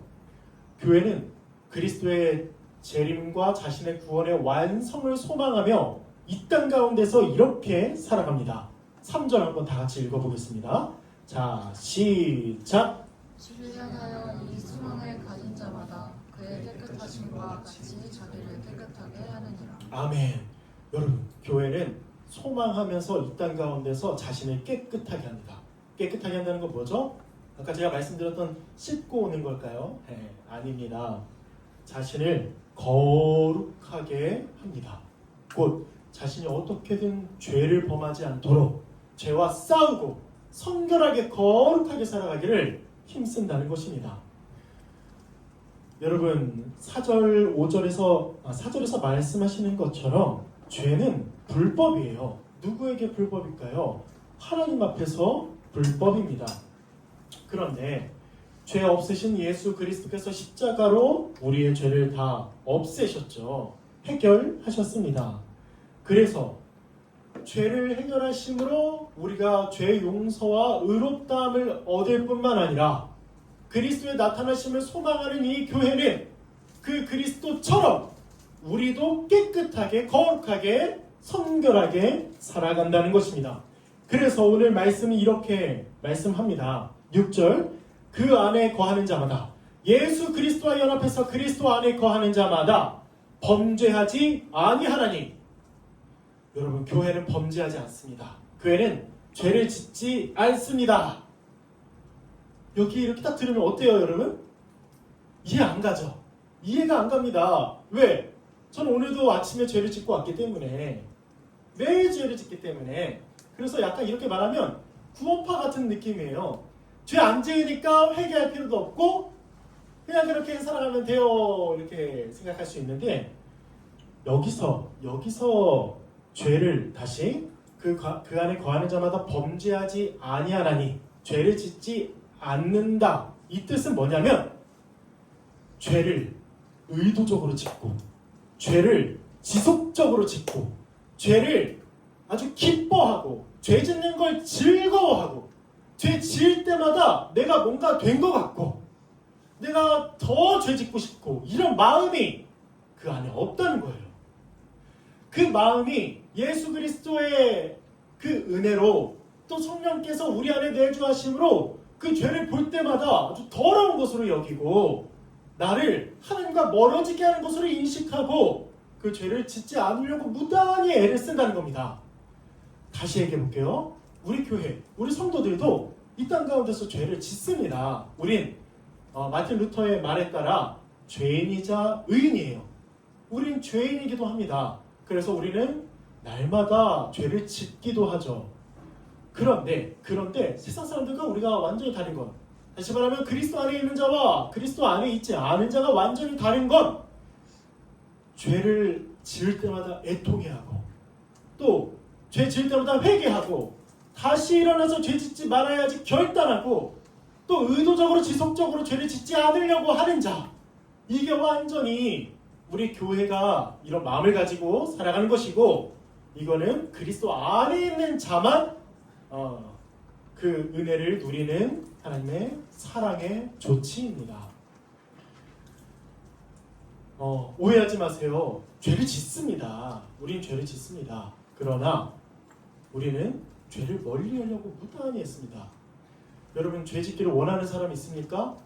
교회는 그리스도의 재림과 자신의 구원의 완성을 소망하며 이 땅 가운데서 이렇게 살아갑니다. 3절 한번 다 같이 읽어보겠습니다. 자, 시작! 실현하여 이 소망을 가진 자마다 그의 깨끗하심과 같이 자기를 깨끗하게 하느니라. 아멘. 여러분, 교회는 소망하면서 이 땅 가운데서 자신을 깨끗하게 합니다. 깨끗하게 한다는 건 뭐죠? 아까 제가 말씀드렸던 씻고 오는 걸까요? 네, 아닙니다. 자신을 거룩하게 합니다. 곧 자신이 어떻게든 죄를 범하지 않도록 죄와 싸우고 성결하게 거룩하게 살아가기를 힘쓴다는 것입니다. 여러분 4절 5절에서 말씀하시는 것처럼 죄는 불법이에요. 누구에게 불법일까요? 하나님 앞에서 불법입니다. 그런데 죄 없으신 예수 그리스도께서 십자가로 우리의 죄를 다 없애셨죠. 해결하셨습니다. 그래서 죄를 해결하심으로 우리가 죄 용서와 의롭다함을 얻을 뿐만 아니라 그리스도의 나타나심을 소망하는 이 교회는 그 그리스도처럼 우리도 깨끗하게 거룩하게 성결하게 살아간다는 것입니다. 그래서 오늘 말씀이 이렇게 말씀합니다. 6절 그 안에 거하는 자마다 예수 그리스도와 연합해서 그리스도 안에 거하는 자마다 범죄하지 아니하나니. 여러분 교회는 범죄하지 않습니다. 교회는 죄를 짓지 않습니다. 여기 이렇게 딱 들으면 어때요 여러분? 이해 안 가죠? 이해가 안 갑니다. 왜? 저는 오늘도 아침에 죄를 짓고 왔기 때문에 매일 죄를 짓기 때문에 그래서 약간 이렇게 말하면 구원파 같은 느낌이에요. 죄 안 지으니까 회개할 필요도 없고 그냥 그렇게 살아가면 돼요 이렇게 생각할 수 있는데 여기서 죄를 다시 그 안에 거하는 자마다 범죄하지 아니하나니 죄를 짓지 않는다. 이 뜻은 뭐냐면 죄를 의도적으로 짓고 죄를 지속적으로 짓고 죄를 아주 기뻐하고 죄 짓는 걸 즐거워하고 죄 지을 때마다 내가 뭔가 된 것 같고 내가 더 죄 짓고 싶고 이런 마음이 그 안에 없다는 거예요. 그 마음이 예수 그리스도의 그 은혜로 또 성령께서 우리 안에 내주하심으로 그 죄를 볼 때마다 아주 더러운 것으로 여기고 나를 하나님과 멀어지게 하는 것으로 인식하고 그 죄를 짓지 않으려고 무단히 애를 쓴다는 겁니다. 다시 얘기해 볼게요. 우리 교회, 우리 성도들도 이 땅 가운데서 죄를 짓습니다. 우린 마틴 루터의 말에 따라 죄인이자 의인이에요. 우린 죄인이기도 합니다. 그래서 우리는 날마다 죄를 짓기도 하죠. 그런데 세상 사람들과 우리가 완전히 다른 것, 다시 말하면 그리스도 안에 있는 자와 그리스도 안에 있지 않은 자가 완전히 다른 건 죄를 지을 때마다 애통해하고 또 죄 지을 때마다 회개하고 다시 일어나서 죄 짓지 말아야지 결단하고 또 의도적으로 지속적으로 죄를 짓지 않으려고 하는 자, 이게 완전히 우리 교회가 이런 마음을 가지고 살아가는 것이고 이거는 그리스도 안에 있는 자만 그 은혜를 누리는 하나님의 사랑의 조치입니다. 오해하지 마세요. 죄를 짓습니다. 우린 죄를 짓습니다. 그러나 우리는 죄를 멀리하려고 무단히 했습니다. 여러분 죄 짓기를 원하는 사람 있습니까?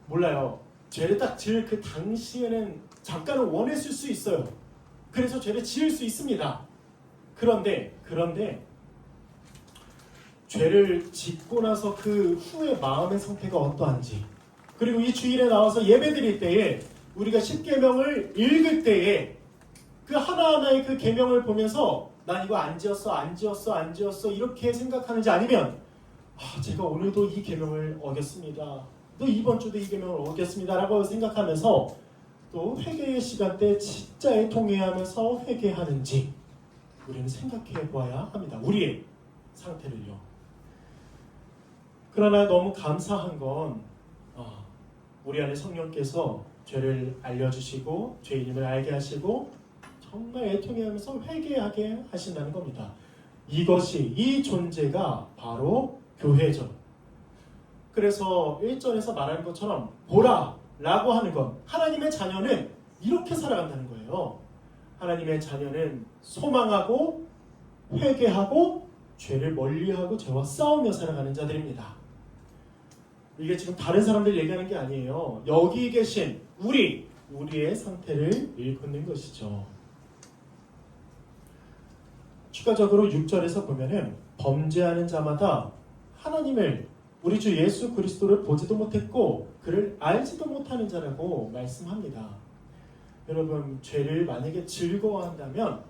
몰라요. 죄를 딱 지을 그 당시에는 잠깐은 원했을 수 있어요. 그래서 죄를 지을 수 있습니다. 그런데 죄를 짓고 나서 그 후의 마음의 상태가 어떠한지 그리고 이 주일에 나와서 예배드릴 때에 우리가 10계명을 읽을 때에 그 하나하나의 그 계명을 보면서 난 이거 안 지었어 이렇게 생각하는지 아니면 제가 오늘도 이 계명을 어겼습니다. 또 이번 주도 이 계명을 어겼습니다 라고 생각하면서 또 회개의 시간 때 진짜 애통해하면서 회개하는지 우리는 생각해 보아야 합니다. 우리의 상태를요. 그러나 너무 감사한 건 우리 안에 성령께서 죄를 알려주시고 죄인임을 알게 하시고 정말 애통해하면서 회개하게 하신다는 겁니다. 이 존재가 바로 교회죠. 그래서 1절에서 말하는 것처럼 보라 라고 하는 건 하나님의 자녀는 이렇게 살아간다는 거예요. 하나님의 자녀는 소망하고 회개하고 죄를 멀리하고 죄와 싸우며 살아가는 자들입니다. 이게 지금 다른 사람들 얘기하는 게 아니에요. 여기 계신 우리의 상태를 일컫는 것이죠. 추가적으로 6절에서 보면은 범죄하는 자마다 하나님을 우리 주 예수 그리스도를 보지도 못했고 그를 알지도 못하는 자라고 말씀합니다. 여러분 죄를 만약에 즐거워한다면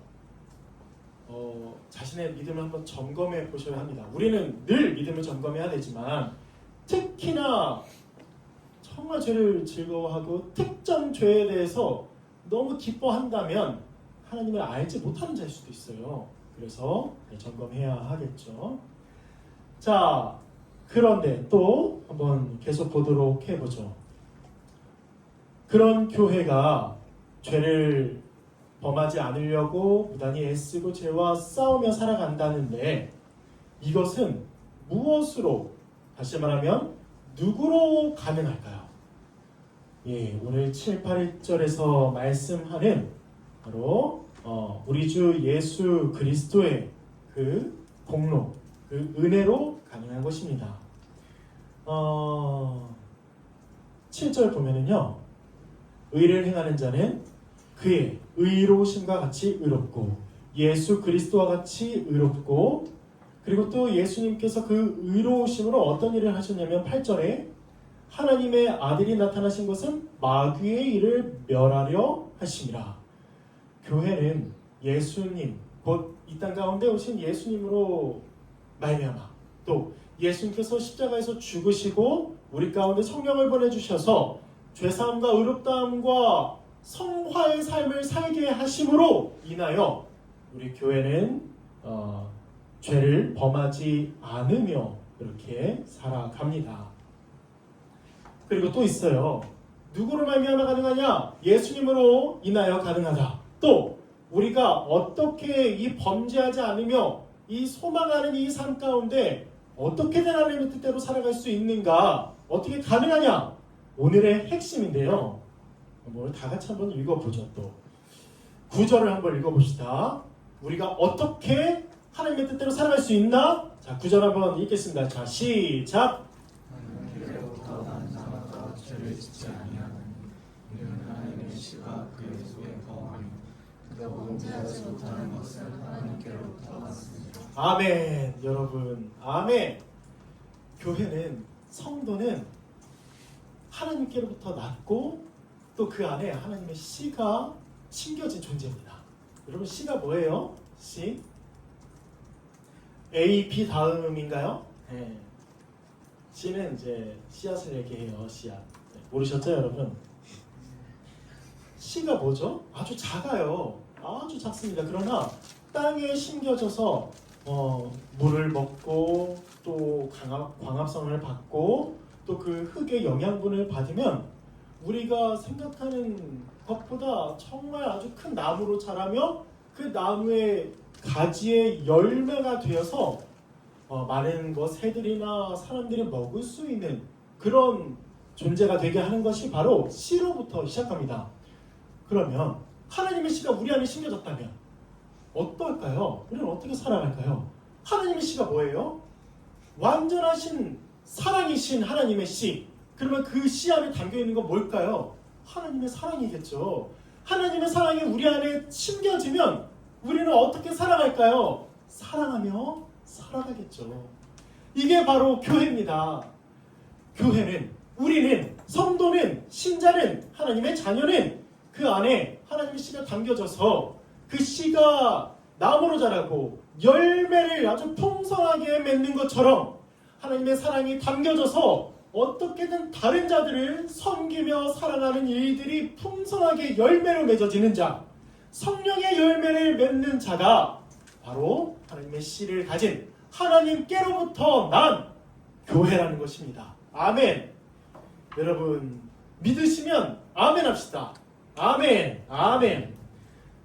자신의 믿음을 한번 점검해 보셔야 합니다. 우리는 늘 믿음을 점검해야 되지만 특히나 정말 죄를 즐거워하고 특정 죄에 대해서 너무 기뻐한다면 하나님을 알지 못하는 자일 수도 있어요. 그래서 점검해야 하겠죠. 자, 그런데 또 한번 계속 보도록 해보죠. 그런 교회가 죄를 범하지 않으려고 무단히 애쓰고 죄와 싸우며 살아간다는데 이것은 무엇으로, 다시 말하면 누구로 가능할까요? 예, 오늘 7, 8절에서 말씀하는 바로 우리 주 예수 그리스도의 그 공로, 그 은혜로 가능한 것입니다. 7절 보면은요, 의를 행하는 자는 그의 의로우심과 같이 의롭고 예수 그리스도와 같이 의롭고, 그리고 또 예수님께서 그 의로우심으로 어떤 일을 하셨냐면 8절에 하나님의 아들이 나타나신 것은 마귀의 일을 멸하려 하심이라. 교회는 예수님, 곧 이 땅 가운데 오신 예수님으로 말미암아 또 예수님께서 십자가에서 죽으시고 우리 가운데 성령을 보내주셔서 죄사함과 의롭다함과 성화의 삶을 살게 하심으로 인하여 우리 교회는 죄를 범하지 않으며 그렇게 살아갑니다. 그리고 또 있어요. 누구로 말미암아 가능하냐? 예수님으로 인하여 가능하다. 또 우리가 어떻게 이 범죄하지 않으며 이 소망하는 이 삶 가운데 어떻게든 하나님의 뜻대로 살아갈 수 있는가? 어떻게 가능하냐? 오늘의 핵심인데요. 뭘 다 같이 한번 읽어보죠. 또 9절을 한번 읽어봅시다. 우리가 어떻게 하나님의 뜻대로 살아갈 수 있나? 자, 9절 한번 읽겠습니다. 자, 시작. 하나님께로부터 난 자마다 죄를 짓지 아니하나니 이는 하나님의 시가 그의 속에 거하며 그가 범죄하지 못하는 것은 하나님께로부터 왔습니다. 아멘. 여러분, 아멘. 교회는, 성도는 하나님께로부터 났고 또 그 안에 하나님의 씨가 심겨진 존재입니다. 여러분, 씨가 뭐예요? 씨? A, B 다음인가요? 네. 씨는 이제 씨앗을 얘기해요. 씨앗. 네. 모르셨죠, 여러분? 씨가 뭐죠? 아주 작아요. 아주 작습니다. 그러나 땅에 심겨져서 물을 먹고 또 광합성을 받고 또 그 흙의 영양분을 받으면 우리가 생각하는 것보다 정말 아주 큰 나무로 자라며 그 나무의 가지의 열매가 되어서 많은 새들이나 사람들이 먹을 수 있는 그런 존재가 되게 하는 것이 바로 씨로부터 시작합니다. 그러면 하나님의 씨가 우리 안에 심겨졌다면 어떨까요? 우리는 어떻게 살아갈까요? 하나님의 씨가 뭐예요? 완전하신 사랑이신 하나님의 씨. 그러면 그 씨 안에 담겨있는 건 뭘까요? 하나님의 사랑이겠죠. 하나님의 사랑이 우리 안에 심겨지면 우리는 어떻게 살아갈까요? 사랑하며 살아가겠죠. 이게 바로 교회입니다. 교회는, 우리는, 성도는, 신자는, 하나님의 자녀는 그 안에 하나님의 씨가 담겨져서 그 씨가 나무로 자라고 열매를 아주 풍성하게 맺는 것처럼 하나님의 사랑이 담겨져서 어떻게든 다른 자들을 섬기며 살아가는 일들이 풍성하게 열매로 맺어지는 자, 성령의 열매를 맺는 자가 바로 하나님의 씨를 가진 하나님께로부터 난 교회라는 것입니다. 아멘. 여러분 믿으시면 아멘 합시다. 아멘, 아멘.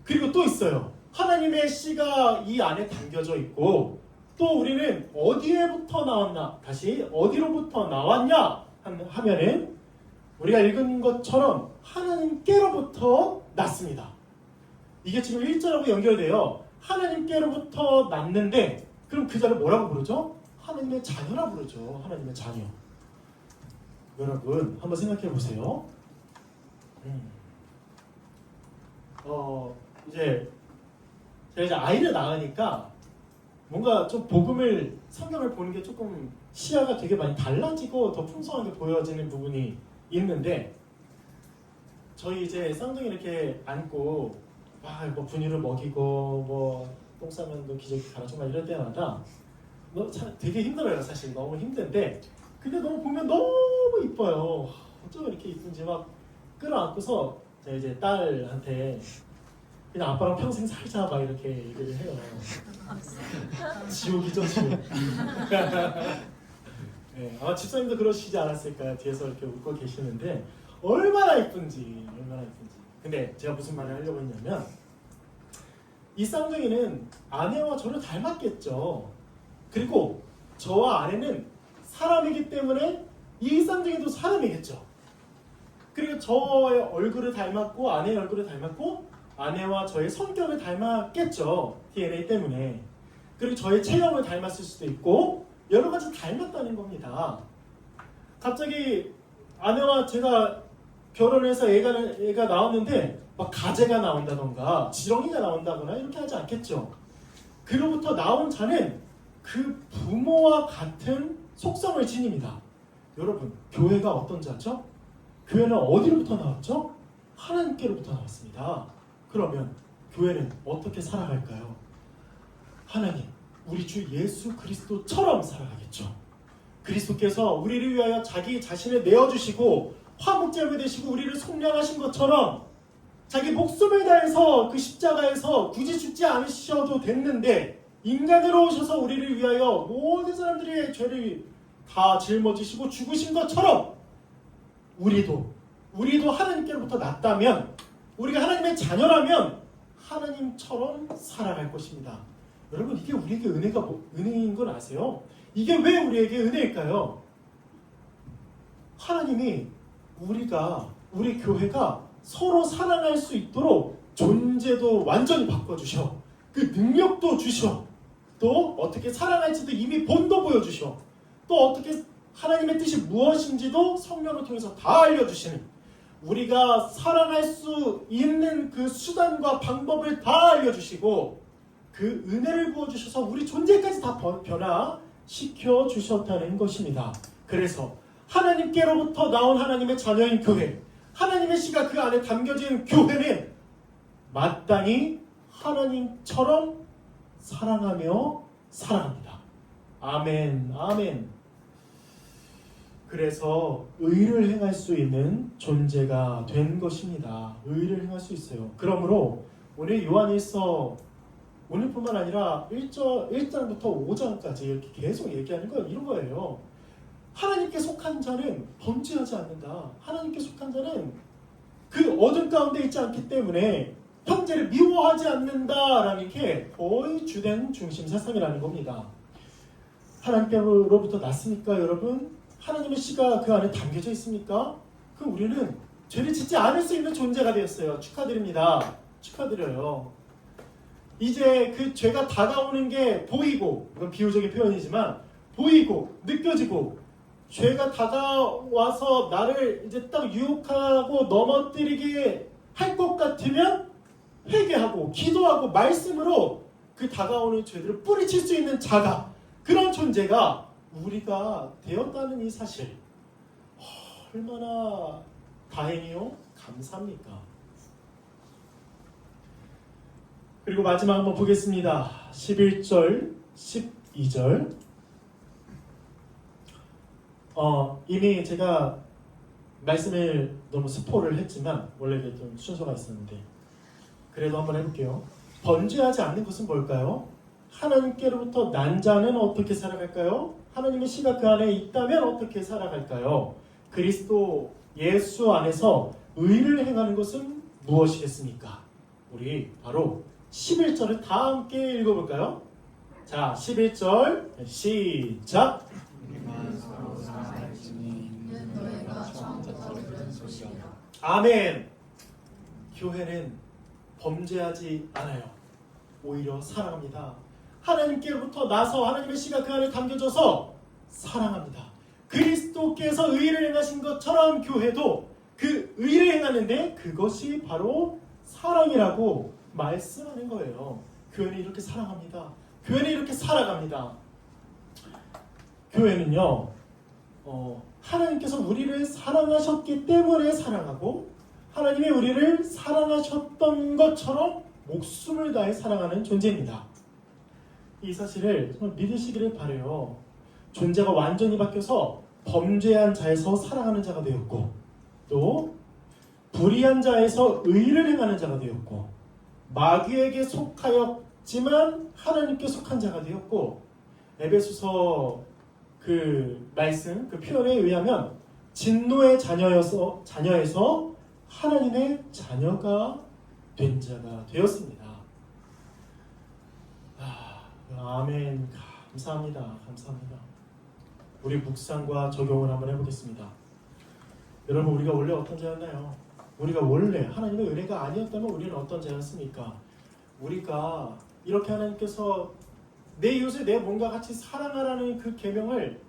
그리고 또 있어요. 하나님의 씨가 이 안에 담겨져 있고 또 우리는 어디에부터 나왔나? 다시 어디로부터 나왔냐? 하면은 우리가 읽은 것처럼 하나님께로부터 났습니다. 이게 지금 1절하고 연결돼요. 하나님께로부터 났는데 그럼 그 자를 뭐라고 부르죠? 하나님의 자녀라 부르죠. 하나님의 자녀. 여러분 한번 생각해 보세요. 제가 이제 아이를 낳으니까 뭔가 좀 성경을 보는 게 조금 시야가 되게 많이 달라지고 더 풍성하게 보여지는 부분이 있는데, 저희 이제 쌍둥이 이렇게 안고 뭐 분유를 먹이고 뭐 똥 싸면도 기저귀 갈아 정말 이럴 때마다 되게 힘들어요. 사실 너무 힘든데 근데 너무 보면 너무 이뻐요. 어쩜 이렇게 이쁜지 막 끌어안고서 제가 이제 딸한테 그냥 아빠랑 평생 살자 막 이렇게 얘기를 해요. 지옥이죠, 지옥. 네, 아마 집사님도 그러시지 않았을까요? 뒤에서 이렇게 웃고 계시는데 얼마나 이쁜지. 근데 제가 무슨 말을 하려고 했냐면 이 쌍둥이는 아내와 저를 닮았겠죠. 그리고 저와 아내는 사람이기 때문에 이 쌍둥이도 사람이겠죠. 그리고 저의 얼굴을 닮았고 아내의 얼굴을 닮았고 아내와 저의 성격을 닮았겠죠. DNA 때문에. 그리고 저의 체형을 닮았을 수도 있고 여러 가지 닮았다는 겁니다. 갑자기 아내와 제가 결혼해서 애가 나왔는데 막 가재가 나온다던가 지렁이가 나온다거나 이렇게 하지 않겠죠. 그로부터 나온 자는 그 부모와 같은 속성을 지닙니다. 여러분, 교회가 어떤 자죠? 교회는 어디로부터 나왔죠? 하나님께로부터 나왔습니다. 그러면 교회는 어떻게 살아갈까요? 하나님, 우리 주 예수 그리스도처럼 살아가겠죠. 그리스도께서 우리를 위하여 자기 자신을 내어주시고 화목제물이 되시고 우리를 속량하신 것처럼 자기 목숨을 다해서 그 십자가에서 굳이 죽지 않으셔도 됐는데 인간으로 오셔서 우리를 위하여 모든 사람들의 죄를 다 짊어지시고 죽으신 것처럼 우리도 하나님께로부터 났다면, 우리가 하나님의 자녀라면 하나님처럼 살아갈 것입니다. 여러분, 이게 우리에게 은혜인 건 아세요? 이게 왜 우리에게 은혜일까요? 하나님이 우리 교회가 서로 사랑할 수 있도록 존재도 완전히 바꿔주셔. 그 능력도 주셔. 또 어떻게 사랑할지도 이미 본도 보여주셔. 또 어떻게 하나님의 뜻이 무엇인지도 성령을 통해서 다 알려주시는, 우리가 사랑할 수 있는 그 수단과 방법을 다 알려주시고 그 은혜를 부어주셔서 우리 존재까지 다 변화시켜 주셨다는 것입니다. 그래서 하나님께로부터 나온 하나님의 자녀인 교회, 하나님의 씨가 그 안에 담겨진 교회는 마땅히 하나님처럼 사랑하며 살아갑니다. 아멘, 아멘. 그래서 의를 행할 수 있는 존재가 된 것입니다. 의를 행할 수 있어요. 그러므로 오늘 요한일서, 오늘뿐만 아니라 1장부터 5장까지 이렇게 계속 얘기하는 건 이런 거예요. 하나님께 속한 자는 범죄하지 않는다. 하나님께 속한 자는 그 어둠 가운데 있지 않기 때문에 형제를 미워하지 않는다라는 게 거의 주된 중심 사상이라는 겁니다. 하나님께로부터 났습니까, 여러분? 하나님의 씨가 그 안에 담겨져 있습니까? 그럼 우리는 죄를 짓지 않을 수 있는 존재가 되었어요. 축하드립니다. 축하드려요. 이제 그 죄가 다가오는 게 보이고, 이건 비유적인 표현이지만 보이고 느껴지고, 죄가 다가와서 나를 이제 딱 유혹하고 넘어뜨리게 할 것 같으면 회개하고 기도하고 말씀으로 그 다가오는 죄들을 뿌리칠 수 있는 자가, 그런 존재가 우리가 되었다는 이 사실, 얼마나 다행이요? 감사합니까? 그리고 마지막 한번 보겠습니다. 11절, 12절. 이미 제가 말씀을 너무 스포를 했지만 원래 이게 좀 순서가 있었는데 그래도 한번 해볼게요. 번제하지 않는 것은 뭘까요? 하나님께로부터 난 자는 어떻게 살아갈까요? 하나님의 씨가 그 안에 있다면 어떻게 살아갈까요? 그리스도 예수 안에서 의를 행하는 것은 무엇이겠습니까? 우리 바로 11절을 다 함께 읽어볼까요? 자, 11절 시작! 이는 너희가 처음부터 들은 소식이라. 아멘! 교회는 범죄하지 않아요. 오히려 사랑합니다. 하나님께로부터 나서 하나님의 씨가 그 안에 담겨져서 사랑합니다. 그리스도께서 의를 행하신 것처럼 교회도 그 의를 행하는데 그것이 바로 사랑이라고 말씀하는 거예요. 교회는 이렇게 사랑합니다. 교회는 이렇게 살아갑니다. 교회는요, 하나님께서 우리를 사랑하셨기 때문에 사랑하고 하나님이 우리를 사랑하셨던 것처럼 목숨을 다해 사랑하는 존재입니다. 이 사실을 정말 믿으시기를 바라요. 존재가 완전히 바뀌어서 범죄한 자에서 사랑하는 자가 되었고 또 불의한 자에서 의를 행하는 자가 되었고 마귀에게 속하였지만 하나님께 속한 자가 되었고 에베소서 그 말씀, 그 표현에 의하면 진노의 자녀에서 하나님의 자녀가 된 자가 되었습니다. 아멘. 감사합니다. 감사합니다. 우리 묵상과 적용을 한번 해보겠습니다. 여러분, 우리가 원래 어떤 자였나요? 우리가 원래 하나님의 은혜가 아니었다면 우리는 어떤 자였습니까? 우리가 이렇게 하나님께서 내 이웃을 내 몸과 같이 사랑하라는 그 계명을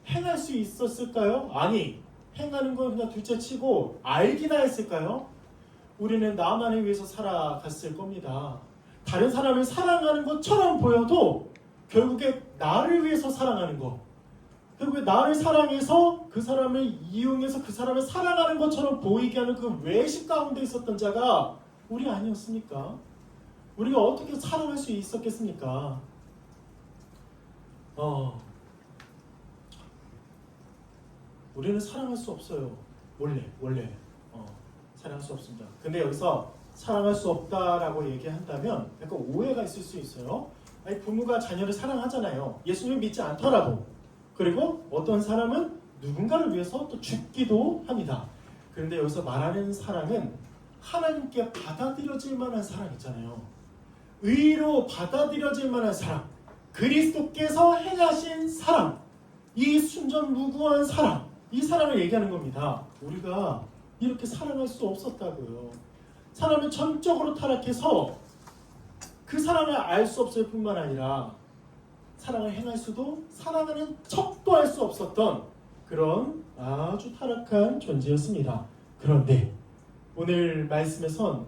행할 수 있었을까요? 아니, 행하는 건 그냥 둘째치고 알기나 했을까요? 우리는 나만을 위해서 살아갔을 겁니다. 다른 사람을 사랑하는 것처럼 보여도 결국에 나를 위해서 사랑하는 것, 결국에 나를 사랑해서 그 사람을 이용해서 그 사람을 사랑하는 것처럼 보이게 하는 그 외식 가운데 있었던 자가 우리 아니었습니까? 우리가 어떻게 사랑할 수 있었겠습니까? 우리는 사랑할 수 없어요. 원래 사랑할 수 없습니다. 근데 여기서 사랑할 수 없다라고 얘기한다면 약간 오해가 있을 수 있어요. 아니, 부모가 자녀를 사랑하잖아요. 예수님을 믿지 않더라도. 그리고 어떤 사람은 누군가를 위해서 또 죽기도 합니다. 그런데 여기서 말하는 사랑은 하나님께 받아들여질 만한 사랑 있잖아요. 의로 받아들여질 만한 사랑, 그리스도께서 행하신 사랑, 이 순전무구한 사랑, 이 사랑을 얘기하는 겁니다. 우리가 이렇게 사랑할 수 없었다고요. 사람은 전적으로 타락해서 그 사랑을 알 수 없을 뿐만 아니라 사랑을 행할 수도 사랑하는 척도 할 수 없었던 그런 아주 타락한 존재였습니다. 그런데 오늘 말씀에선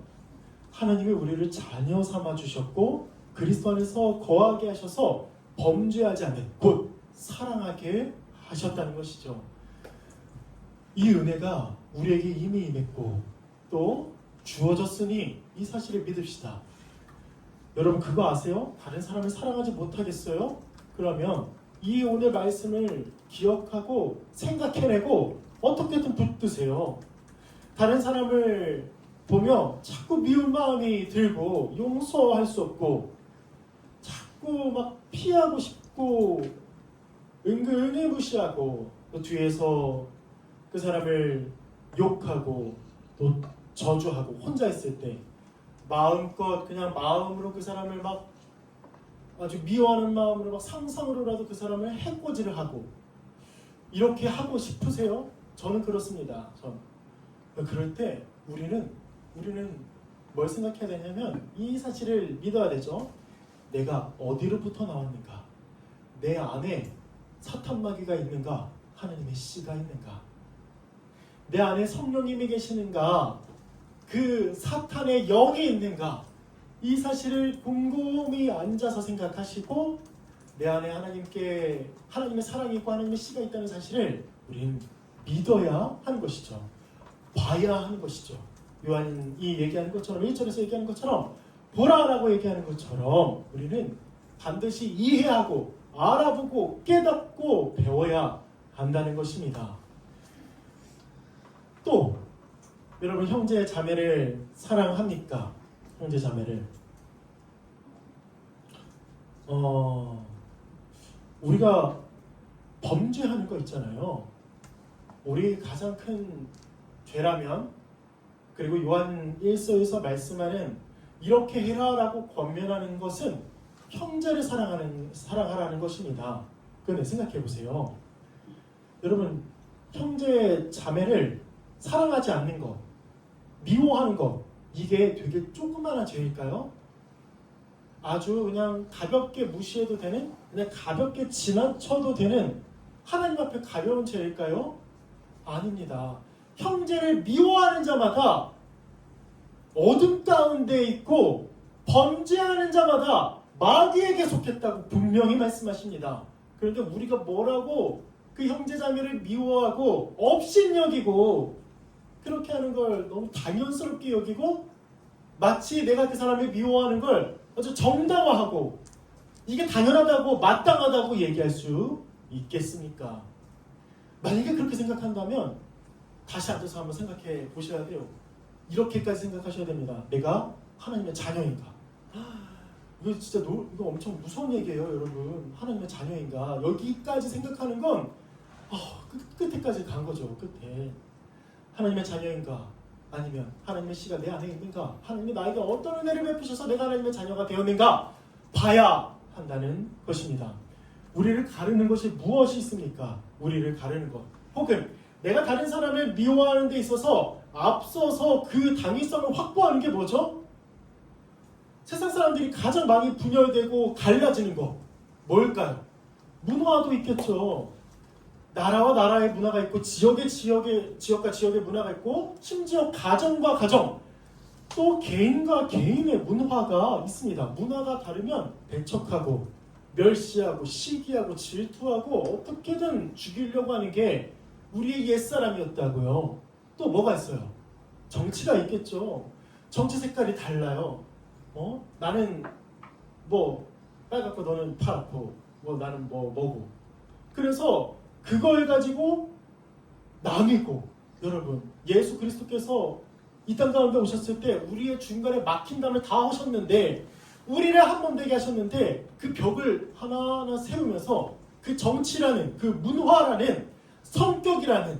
하나님이 우리를 자녀 삼아 주셨고 그리스도 안에서 거하게 하셔서 범죄하지 않는 곧 사랑하게 하셨다는 것이죠. 이 은혜가 우리에게 이미 임했고 또 주어졌으니 이 사실을 믿읍시다. 여러분 그거 아세요? 다른 사람을 사랑하지 못하겠어요? 그러면 이 오늘 말씀을 기억하고 생각해내고 어떻게든 붙드세요. 다른 사람을 보며 자꾸 미운 마음이 들고 용서할 수 없고 자꾸 막 피하고 싶고 은근히 무시하고 또 뒤에서 그 사람을 욕하고 또 저주하고 혼자 있을 때 마음껏 그냥 마음으로 그 사람을 막 아주 미워하는 마음으로 막 상상으로라도 그 사람을 해코지를 하고 이렇게 하고 싶으세요? 저는 그렇습니다. 그럴 때 우리는 뭘 생각해야 되냐면 이 사실을 믿어야 되죠. 내가 어디로부터 나왔는가? 내 안에 사탄마귀가 있는가? 하나님의 씨가 있는가? 내 안에 성령님이 계시는가? 그 사탄의 영이 있는가? 이 사실을 곰곰이 앉아서 생각하시고 내 안에 하나님의 사랑이 있고 하나님의 씨가 있다는 사실을 우리는 믿어야 하는 것이죠. 봐야 하는 것이죠. 요한이 얘기하는 것처럼 1절에서 얘기하는 것처럼 보라라고 얘기하는 것처럼 우리는 반드시 이해하고 알아보고 깨닫고 배워야 한다는 것입니다. 또 여러분 형제 자매를 사랑합니까? 형제 자매를 우리가 범죄하는 거 있잖아요. 우리 가장 큰 죄라면, 그리고 요한 1서에서 말씀하는 이렇게 해라라고 권면하는 것은 형제를 사랑하라는 것입니다. 그런데 생각해 보세요. 여러분, 형제 자매를 사랑하지 않는 것, 미워하는 것, 이게 되게 조그마한 죄일까요? 아주 그냥 가볍게 무시해도 되는, 그냥 가볍게 지나쳐도 되는 하나님 앞에 가벼운 죄일까요? 아닙니다. 형제를 미워하는 자마다 어둠 가운데 있고 범죄하는 자마다 마귀에게 속했다고 분명히 말씀하십니다. 그런데 우리가 뭐라고 그 형제자매를 미워하고 업신여기고 그렇게 하는 걸 너무 당연스럽게 여기고 마치 내가 그 사람을 미워하는 걸 아주 정당화하고 이게 당연하다고 마땅하다고 얘기할 수 있겠습니까? 만약에 그렇게 생각한다면 다시 앉아서 한번 생각해 보셔야 돼요. 이렇게까지 생각하셔야 됩니다. 내가 하나님의 자녀인가? 이거 진짜 이거 엄청 무서운 얘기예요, 여러분. 하나님의 자녀인가? 여기까지 생각하는 건 끝에까지 간 거죠. 끝에 하나님의 자녀인가? 아니면 하나님의 씨가 내 안에 있는가? 하나님이 나에게 어떤 은혜를 베푸셔서 내가 하나님의 자녀가 되었는가? 봐야 한다는 것입니다. 우리를 가르는 것이 무엇이 있습니까? 우리를 가르는 것. 혹은 내가 다른 사람을 미워하는 데 있어서 앞서서 그 당위성을 확보하는 게 뭐죠? 세상 사람들이 가장 많이 분열되고 갈라지는 것. 뭘까요? 문화도 있겠죠. 나라와 나라의 문화가 있고 지역과 지역의 문화가 있고 심지어 가정과 가정 또 개인과 개인의 문화가 있습니다. 문화가 다르면 배척하고 멸시하고 시기하고 질투하고 어떻게든 죽이려고 하는 게 우리의 옛사람이었다고요. 또 뭐가 있어요? 정치가 있겠죠. 정치 색깔이 달라요. 나는 뭐 빨갛고 너는 파랗고 나는 뭐고. 그래서 그걸 가지고 나뉘고, 여러분, 예수 그리스도께서 이 땅 가운데 오셨을 때 우리의 중간에 막힌 담을 다 하셨는데 우리를 한 몸 되게 하셨는데 그 벽을 하나하나 세우면서 그 정치라는 그 문화라는 성격이라는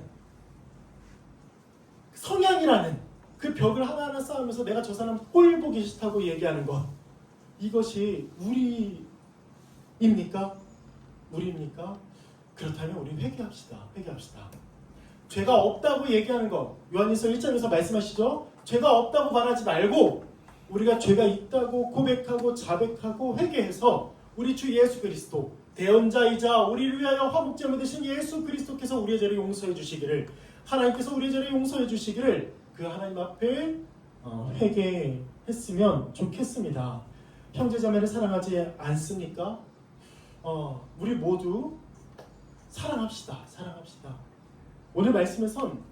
성향이라는 그 벽을 하나하나 쌓으면서 내가 저 사람 꼴 보기 싫다고 얘기하는 것, 이것이 우리입니까? 우리입니까? 그렇다면 우리 회개합시다. 죄가 없다고 얘기하는 것, 요한일서 1장에서 말씀하시죠. 죄가 없다고 말하지 말고 우리가 죄가 있다고 고백하고 자백하고 회개해서 우리 주 예수 그리스도 대언자이자 우리를 위하여 화목제물 되신 예수 그리스도께서 우리의 죄를 용서해 주시기를, 하나님께서 우리의 죄를 용서해 주시기를 그 하나님 앞에 회개했으면 좋겠습니다. 형제자매를 사랑하지 않습니까? 우리 모두 사랑합시다. 오늘 말씀에선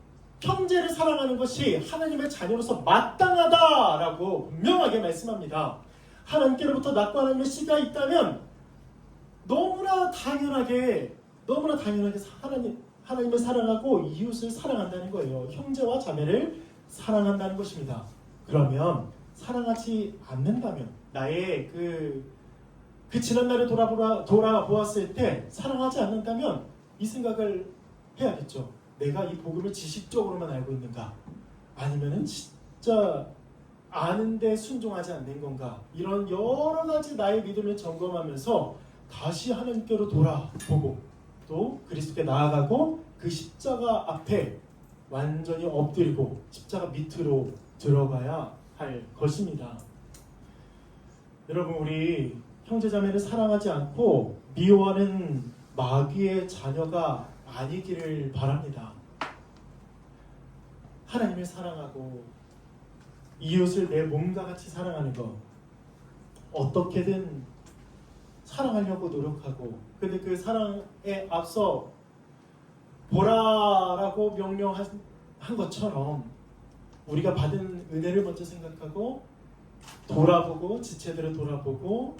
형제를 사랑하는 것이 하나님의 자녀로서 마땅하다라고 분명하게 말씀합니다. 하나님께로부터 낳고 하나님의 씨가 있다면 너무나 당연하게 하나님을 사랑하고 이웃을 사랑한다는 거예요. 형제와 자매를 사랑한다는 것입니다. 그러면 사랑하지 않는다면, 나의 그 지난날을 돌아보았을 때 사랑하지 않는다면 이 생각을 해야겠죠. 내가 이 복음을 지식적으로만 알고 있는가? 아니면은 진짜 아는데 순종하지 않는 건가? 이런 여러 가지 나의 믿음을 점검하면서 다시 하나님께로 돌아보고 또 그리스도께 나아가고 그 십자가 앞에 완전히 엎드리고 십자가 밑으로 들어가야 할 것입니다. 여러분, 우리 형제자매를 사랑하지 않고 미워하는 마귀의 자녀가 아니기를 바랍니다. 하나님을 사랑하고 이웃을 내 몸과 같이 사랑하는 것, 어떻게든 사랑하려고 노력하고, 근데 그 사랑에 앞서 보라라고 명령한 것처럼 우리가 받은 은혜를 먼저 생각하고 돌아보고 지체들을 돌아보고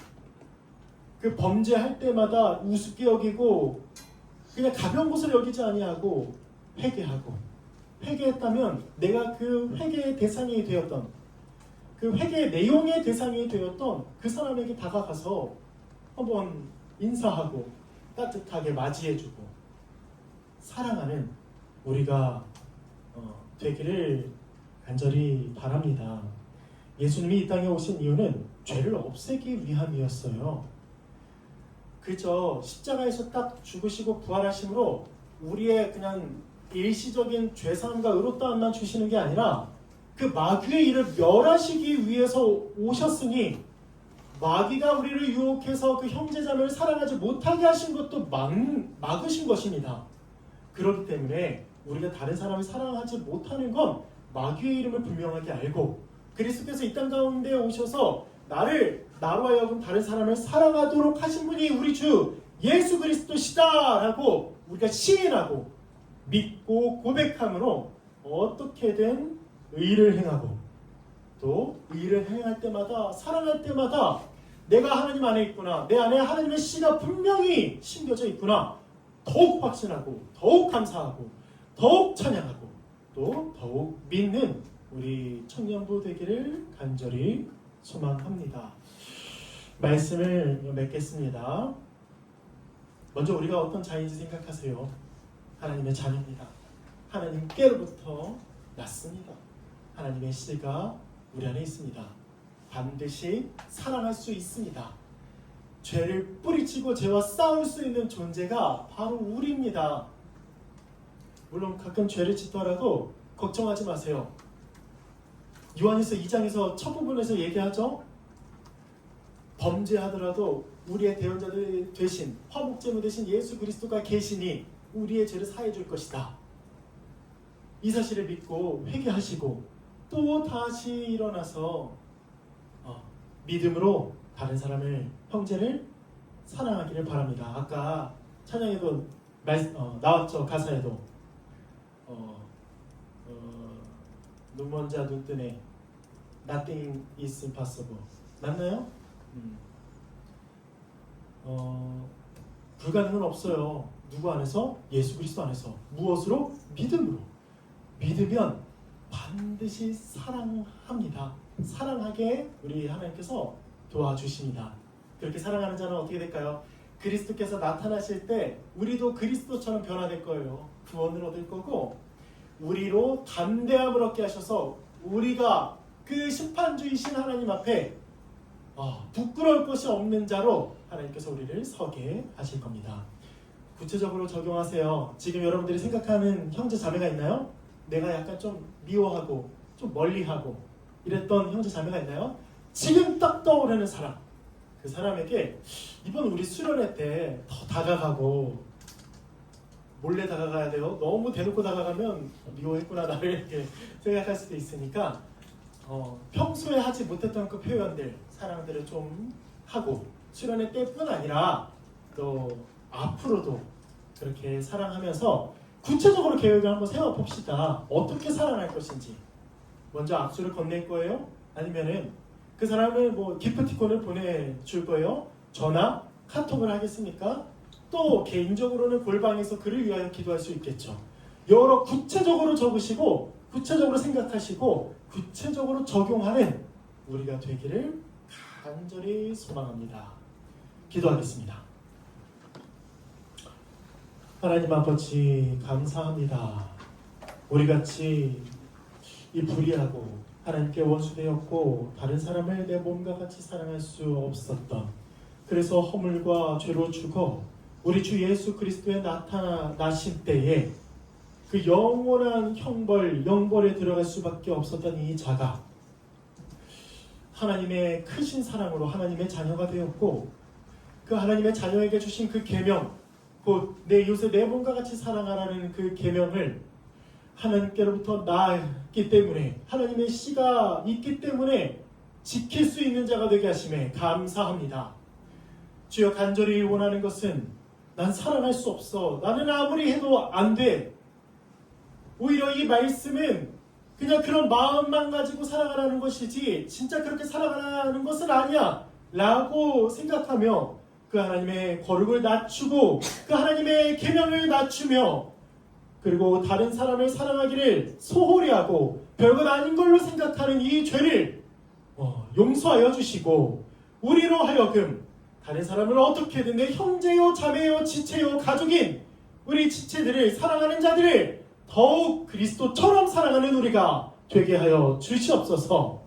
그 범죄할 때마다 우습게 여기고 그냥 가벼운 것을 여기지 아니하고 회개했다면 내가 그 회개의 대상이 되었던, 그 회개의 내용의 대상이 되었던 그 사람에게 다가가서 한번 인사하고 따뜻하게 맞이해주고 사랑하는 우리가 되기를 간절히 바랍니다. 예수님이 이 땅에 오신 이유는 죄를 없애기 위함이었어요. 그저 십자가에서 딱 죽으시고 부활하심으로 우리의 그냥 일시적인 죄사함과 의롭다함만 주시는 게 아니라 그 마귀의 일을 멸하시기 위해서 오셨으니 마귀가 우리를 유혹해서 그 형제자매를 사랑하지 못하게 하신 것도 막으신 것입니다. 그렇기 때문에 우리가 다른 사람을 사랑하지 못하는 건 마귀의 이름을 분명하게 알고 그리스도께서 이 땅 가운데 오셔서 나로 하여금 다른 사람을 사랑하도록 하신 분이 우리 주 예수 그리스도시다라고 우리가 시인하고 믿고 고백함으로 어떻게든 의를 행하고 또 의를 행할 때마다 사랑할 때마다 내가 하나님 안에 있구나, 내 안에 하나님의 씨가 분명히 심겨져 있구나 더욱 확신하고 더욱 감사하고 더욱 찬양하고 또 더욱 믿는 우리 청년부 되기를 간절히 소망합니다. 말씀을 맺겠습니다. 먼저 우리가 어떤 자인지 생각하세요? 하나님의 자녀입니다. 하나님께로부터 났습니다. 하나님의 씨가 우리 안에 있습니다. 반드시 사랑할 수 있습니다. 죄를 뿌리치고 죄와 싸울 수 있는 존재가 바로 우리입니다. 물론 가끔 죄를 짓더라도 걱정하지 마세요. 요한일서 2장에서 첫 부분에서 얘기하죠. 범죄하더라도 우리의 대언자들 되신 화목제물 되신 예수 그리스도가 계시니 우리의 죄를 사해 줄 것이다. 이 사실을 믿고 회개하시고 또 다시 일어나서 믿음으로 다른 사람을 형제를 사랑하기를 바랍니다. 아까 찬양에도 나왔죠. 가사에도 눈먼 자 눈뜨네 Nothing is impossible 맞나요? 불가능은 없어요. 누구 안에서? 예수 그리스도 안에서. 무엇으로? 믿음으로. 믿으면 반드시 사랑합니다. 사랑하게 우리 하나님께서 도와주십니다. 그렇게 사랑하는 자는 어떻게 될까요? 그리스도께서 나타나실 때 우리도 그리스도처럼 변화될 거예요. 구원을 얻을 거고 우리로 담대함을 얻게 하셔서 우리가 그 심판주이신 하나님 앞에 부끄러울 것이 없는 자로 하나님께서 우리를 서게 하실 겁니다. 구체적으로 적용하세요. 지금 여러분들이 생각하는 형제 자매가 있나요? 내가 약간 좀 미워하고 좀 멀리하고 이랬던 형제 자매가 있나요? 지금 딱 떠오르는 사람, 그 사람에게 이번 우리 수련회 때 더 다가가고 몰래 다가가야 돼요. 너무 대놓고 다가가면 미워했구나 나를 이렇게 생각할 수도 있으니까 평소에 하지 못했던 그 표현들, 사랑들을 좀 하고 수련회 때뿐 아니라 또 앞으로도 그렇게 사랑하면서 구체적으로 계획을 한번 세워봅시다. 어떻게 사랑할 것인지. 먼저 악수를 건넬 거예요? 아니면은 그 사람을 뭐 기프티콘을 보내줄 거예요? 전화, 카톡을 하겠습니까? 또 개인적으로는 골방에서 그를 위하여 기도할 수 있겠죠. 여러 구체적으로 적으시고 구체적으로 생각하시고 구체적으로 적용하는 우리가 되기를 간절히 소망합니다. 기도하겠습니다. 하나님 아버지 감사합니다. 우리같이 이 불의하고 하나님께 원수되었고 다른 사람을 내 몸과 같이 사랑할 수 없었던 그래서 허물과 죄로 죽어 우리 주 예수 그리스도의 나타나신 때에 그 영원한 영벌에 들어갈 수밖에 없었던 이 자가 하나님의 크신 사랑으로 하나님의 자녀가 되었고 그 하나님의 자녀에게 주신 그 계명 곧 내 이웃을 내 몸과 같이 사랑하라는 그 계명을 하나님께로부터 나았기 때문에 하나님의 씨가 있기 때문에 지킬 수 있는 자가 되게 하심에 감사합니다. 주여 간절히 원하는 것은 난 사랑할 수 없어. 나는 아무리 해도 안 돼. 오히려 이 말씀은 그냥 그런 마음만 가지고 살아가라는 것이지 진짜 그렇게 살아가라는 것은 아니야 라고 생각하며 그 하나님의 거룩을 낮추고 그 하나님의 계명을 낮추며 그리고 다른 사람을 사랑하기를 소홀히 하고 별것 아닌 걸로 생각하는 이 죄를 용서하여 주시고 우리로 하여금 다른 사람을 어떻게든 내 형제요 자매요 지체요 가족인 우리 지체들을 사랑하는 자들을 더욱 그리스도처럼 사랑하는 우리가 되게 하여 주시옵소서.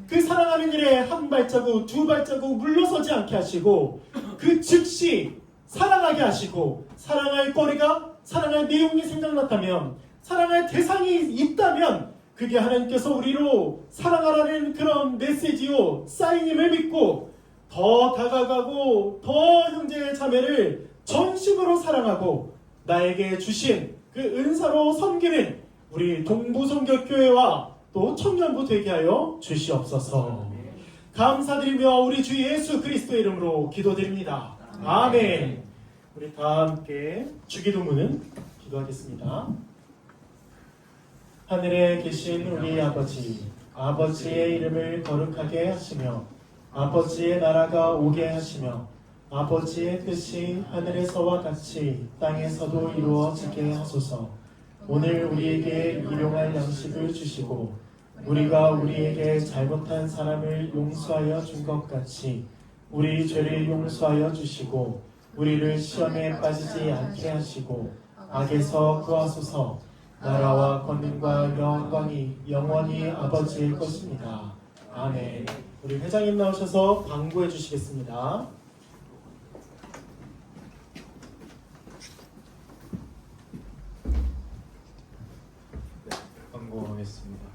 그 사랑하는 일에 한 발자국 두 발자국 물러서지 않게 하시고 그 즉시 사랑하게 하시고 사랑할 거리가 사랑할 내용이 생각났다면 사랑할 대상이 있다면 그게 하나님께서 우리로 사랑하라는 그런 메시지요 사인임을 믿고 더 다가가고 더 형제 자매를 전심으로 사랑하고 나에게 주신 그 은사로 섬기는 우리 동부성결교회와 또 청년부 되게 하여 주시옵소서. 감사드리며 우리 주 예수 그리스도의 이름으로 기도드립니다. 아멘. 우리 다 함께 주기도문은 기도하겠습니다. 하늘에 계신 우리 아버지, 아버지의 이름을 거룩하게 하시며 아버지의 나라가 오게 하시며 아버지의 뜻이 하늘에서와 같이 땅에서도 이루어지게 하소서. 오늘 우리에게 일용할 양식을 주시고 우리가 우리에게 잘못한 사람을 용서하여 준 것 같이 우리 죄를 용서하여 주시고 우리를 시험에 빠지지 않게 하시고 악에서 구하소서. 나라와 권능과 영광이 영원히 아버지의 것입니다. 아멘. 우리 회장님 나오셔서 광고해 주시겠습니다. 네, 광고하겠습니다.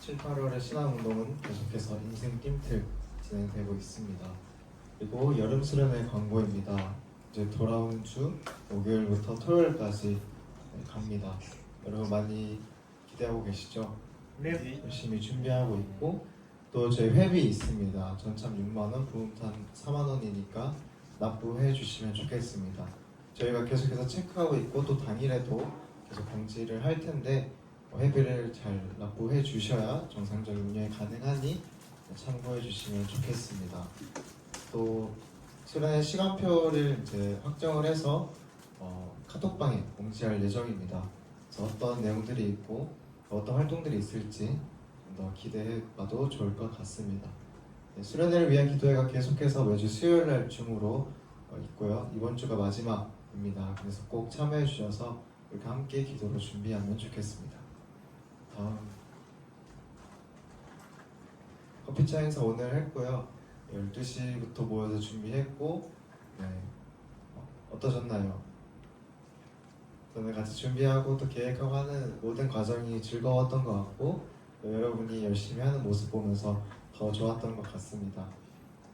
7, 8월의 신앙운동은 계속해서 인생 띵틀 진행되고 있습니다. 그리고 여름 수련회 광고입니다. 이제 돌아오는 주 목요일부터 토요일까지 갑니다. 여러분 많이 기대하고 계시죠? 네. 열심히 준비하고 있고 또 저희 회비 있습니다. 전참 6만원, 부음탄 4만원이니까 납부해 주시면 좋겠습니다. 저희가 계속해서 체크하고 있고 또 당일에도 계속 공지를 할 텐데 회비를 잘 납부해 주셔야 정상적인 운영이 가능하니 참고해 주시면 좋겠습니다. 또 수련회 시간표를 이제 확정을 해서 카톡방에 공지할 예정입니다. 그래서 어떤 내용들이 있고 어떤 활동들이 있을지 더 기대해봐도 좋을 것 같습니다. 네, 수련회를 위한 기도회가 계속해서 매주 수요일날 중으로 있고요. 이번 주가 마지막입니다. 그래서 꼭 참여해 주셔서 이렇게 함께 기도로 준비하면 좋겠습니다. 다음 커피차 행사 오늘 했고요. 12시부터 모여서 준비했고 네. 어떠셨나요? 오늘 같이 준비하고 또 계획하고 하는 모든 과정이 즐거웠던 것 같고 또 여러분이 열심히 하는 모습 보면서 더 좋았던 것 같습니다.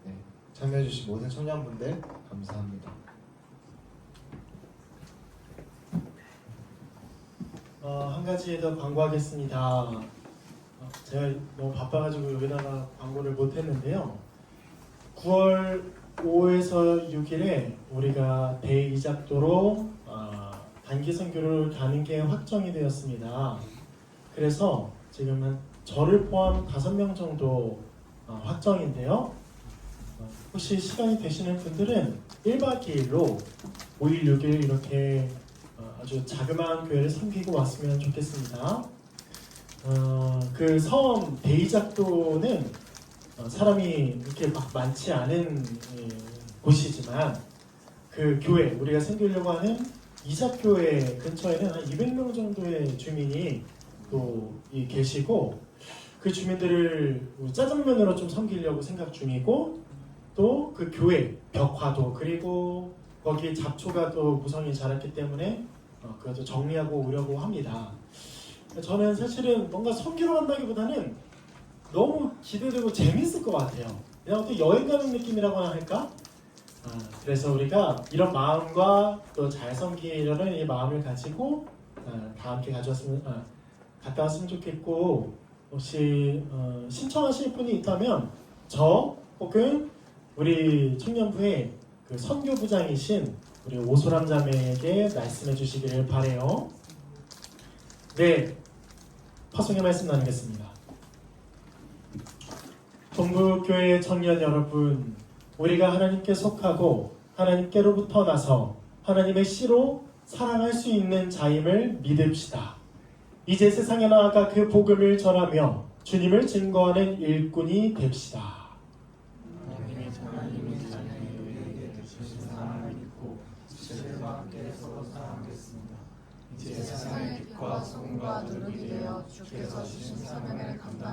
네. 참여해주신 모든 청년분들 감사합니다. 한 가지 더 광고하겠습니다. 제가 너무 바빠가지고 여기다가 광고를 못했는데요. 9월 5에서 6일에 우리가 대이작도로 단기 선교를 가는 게 확정이 되었습니다. 그래서 지금은 저를 포함 5명 정도 확정인데요. 혹시 시간이 되시는 분들은 1박 2일로 5일, 6일 이렇게 아주 자그마한 교회를 섬기고 왔으면 좋겠습니다. 그 섬 대이작도는 사람이 이렇게 막 많지 않은 곳이지만 그 교회, 우리가 섬기려고 하는 이삭교회 근처에는 한 200명 정도의 주민이 또 계시고 그 주민들을 짜장면으로 좀 섬기려고 생각 중이고 또 그 교회 벽화도 그리고 거기에 잡초가 또 무성히 자랐기 때문에 그것도 정리하고 오려고 합니다. 저는 사실은 뭔가 섬기러 간다기보다는 너무 기대되고 재밌을 것 같아요. 그냥 또 여행 가는 느낌이라고 할까? 그래서 우리가 이런 마음과 또 잘 섬기려는 이 마음을 가지고 다 함께 갔다 왔으면 좋겠고 혹시 신청하실 분이 있다면 저 혹은 우리 청년부의 그 선교부장이신 우리 오소람 자매에게 말씀해 주시기를 바라요. 네, 파송의 말씀 나누겠습니다. 동부교회 청년 여러분, 우리가 하나님께 속하고 하나님께로부터 나서 하나님의 씨로 사랑할 수 있는 자임을 믿읍시다. 이제 세상에 나아가 그 복음을 전하며 주님을 증거하는 일꾼이 됩시다. 하나님의 자녀에게 빛과 소금과 누룩이 되어 주께서 주신 사명을 감당하게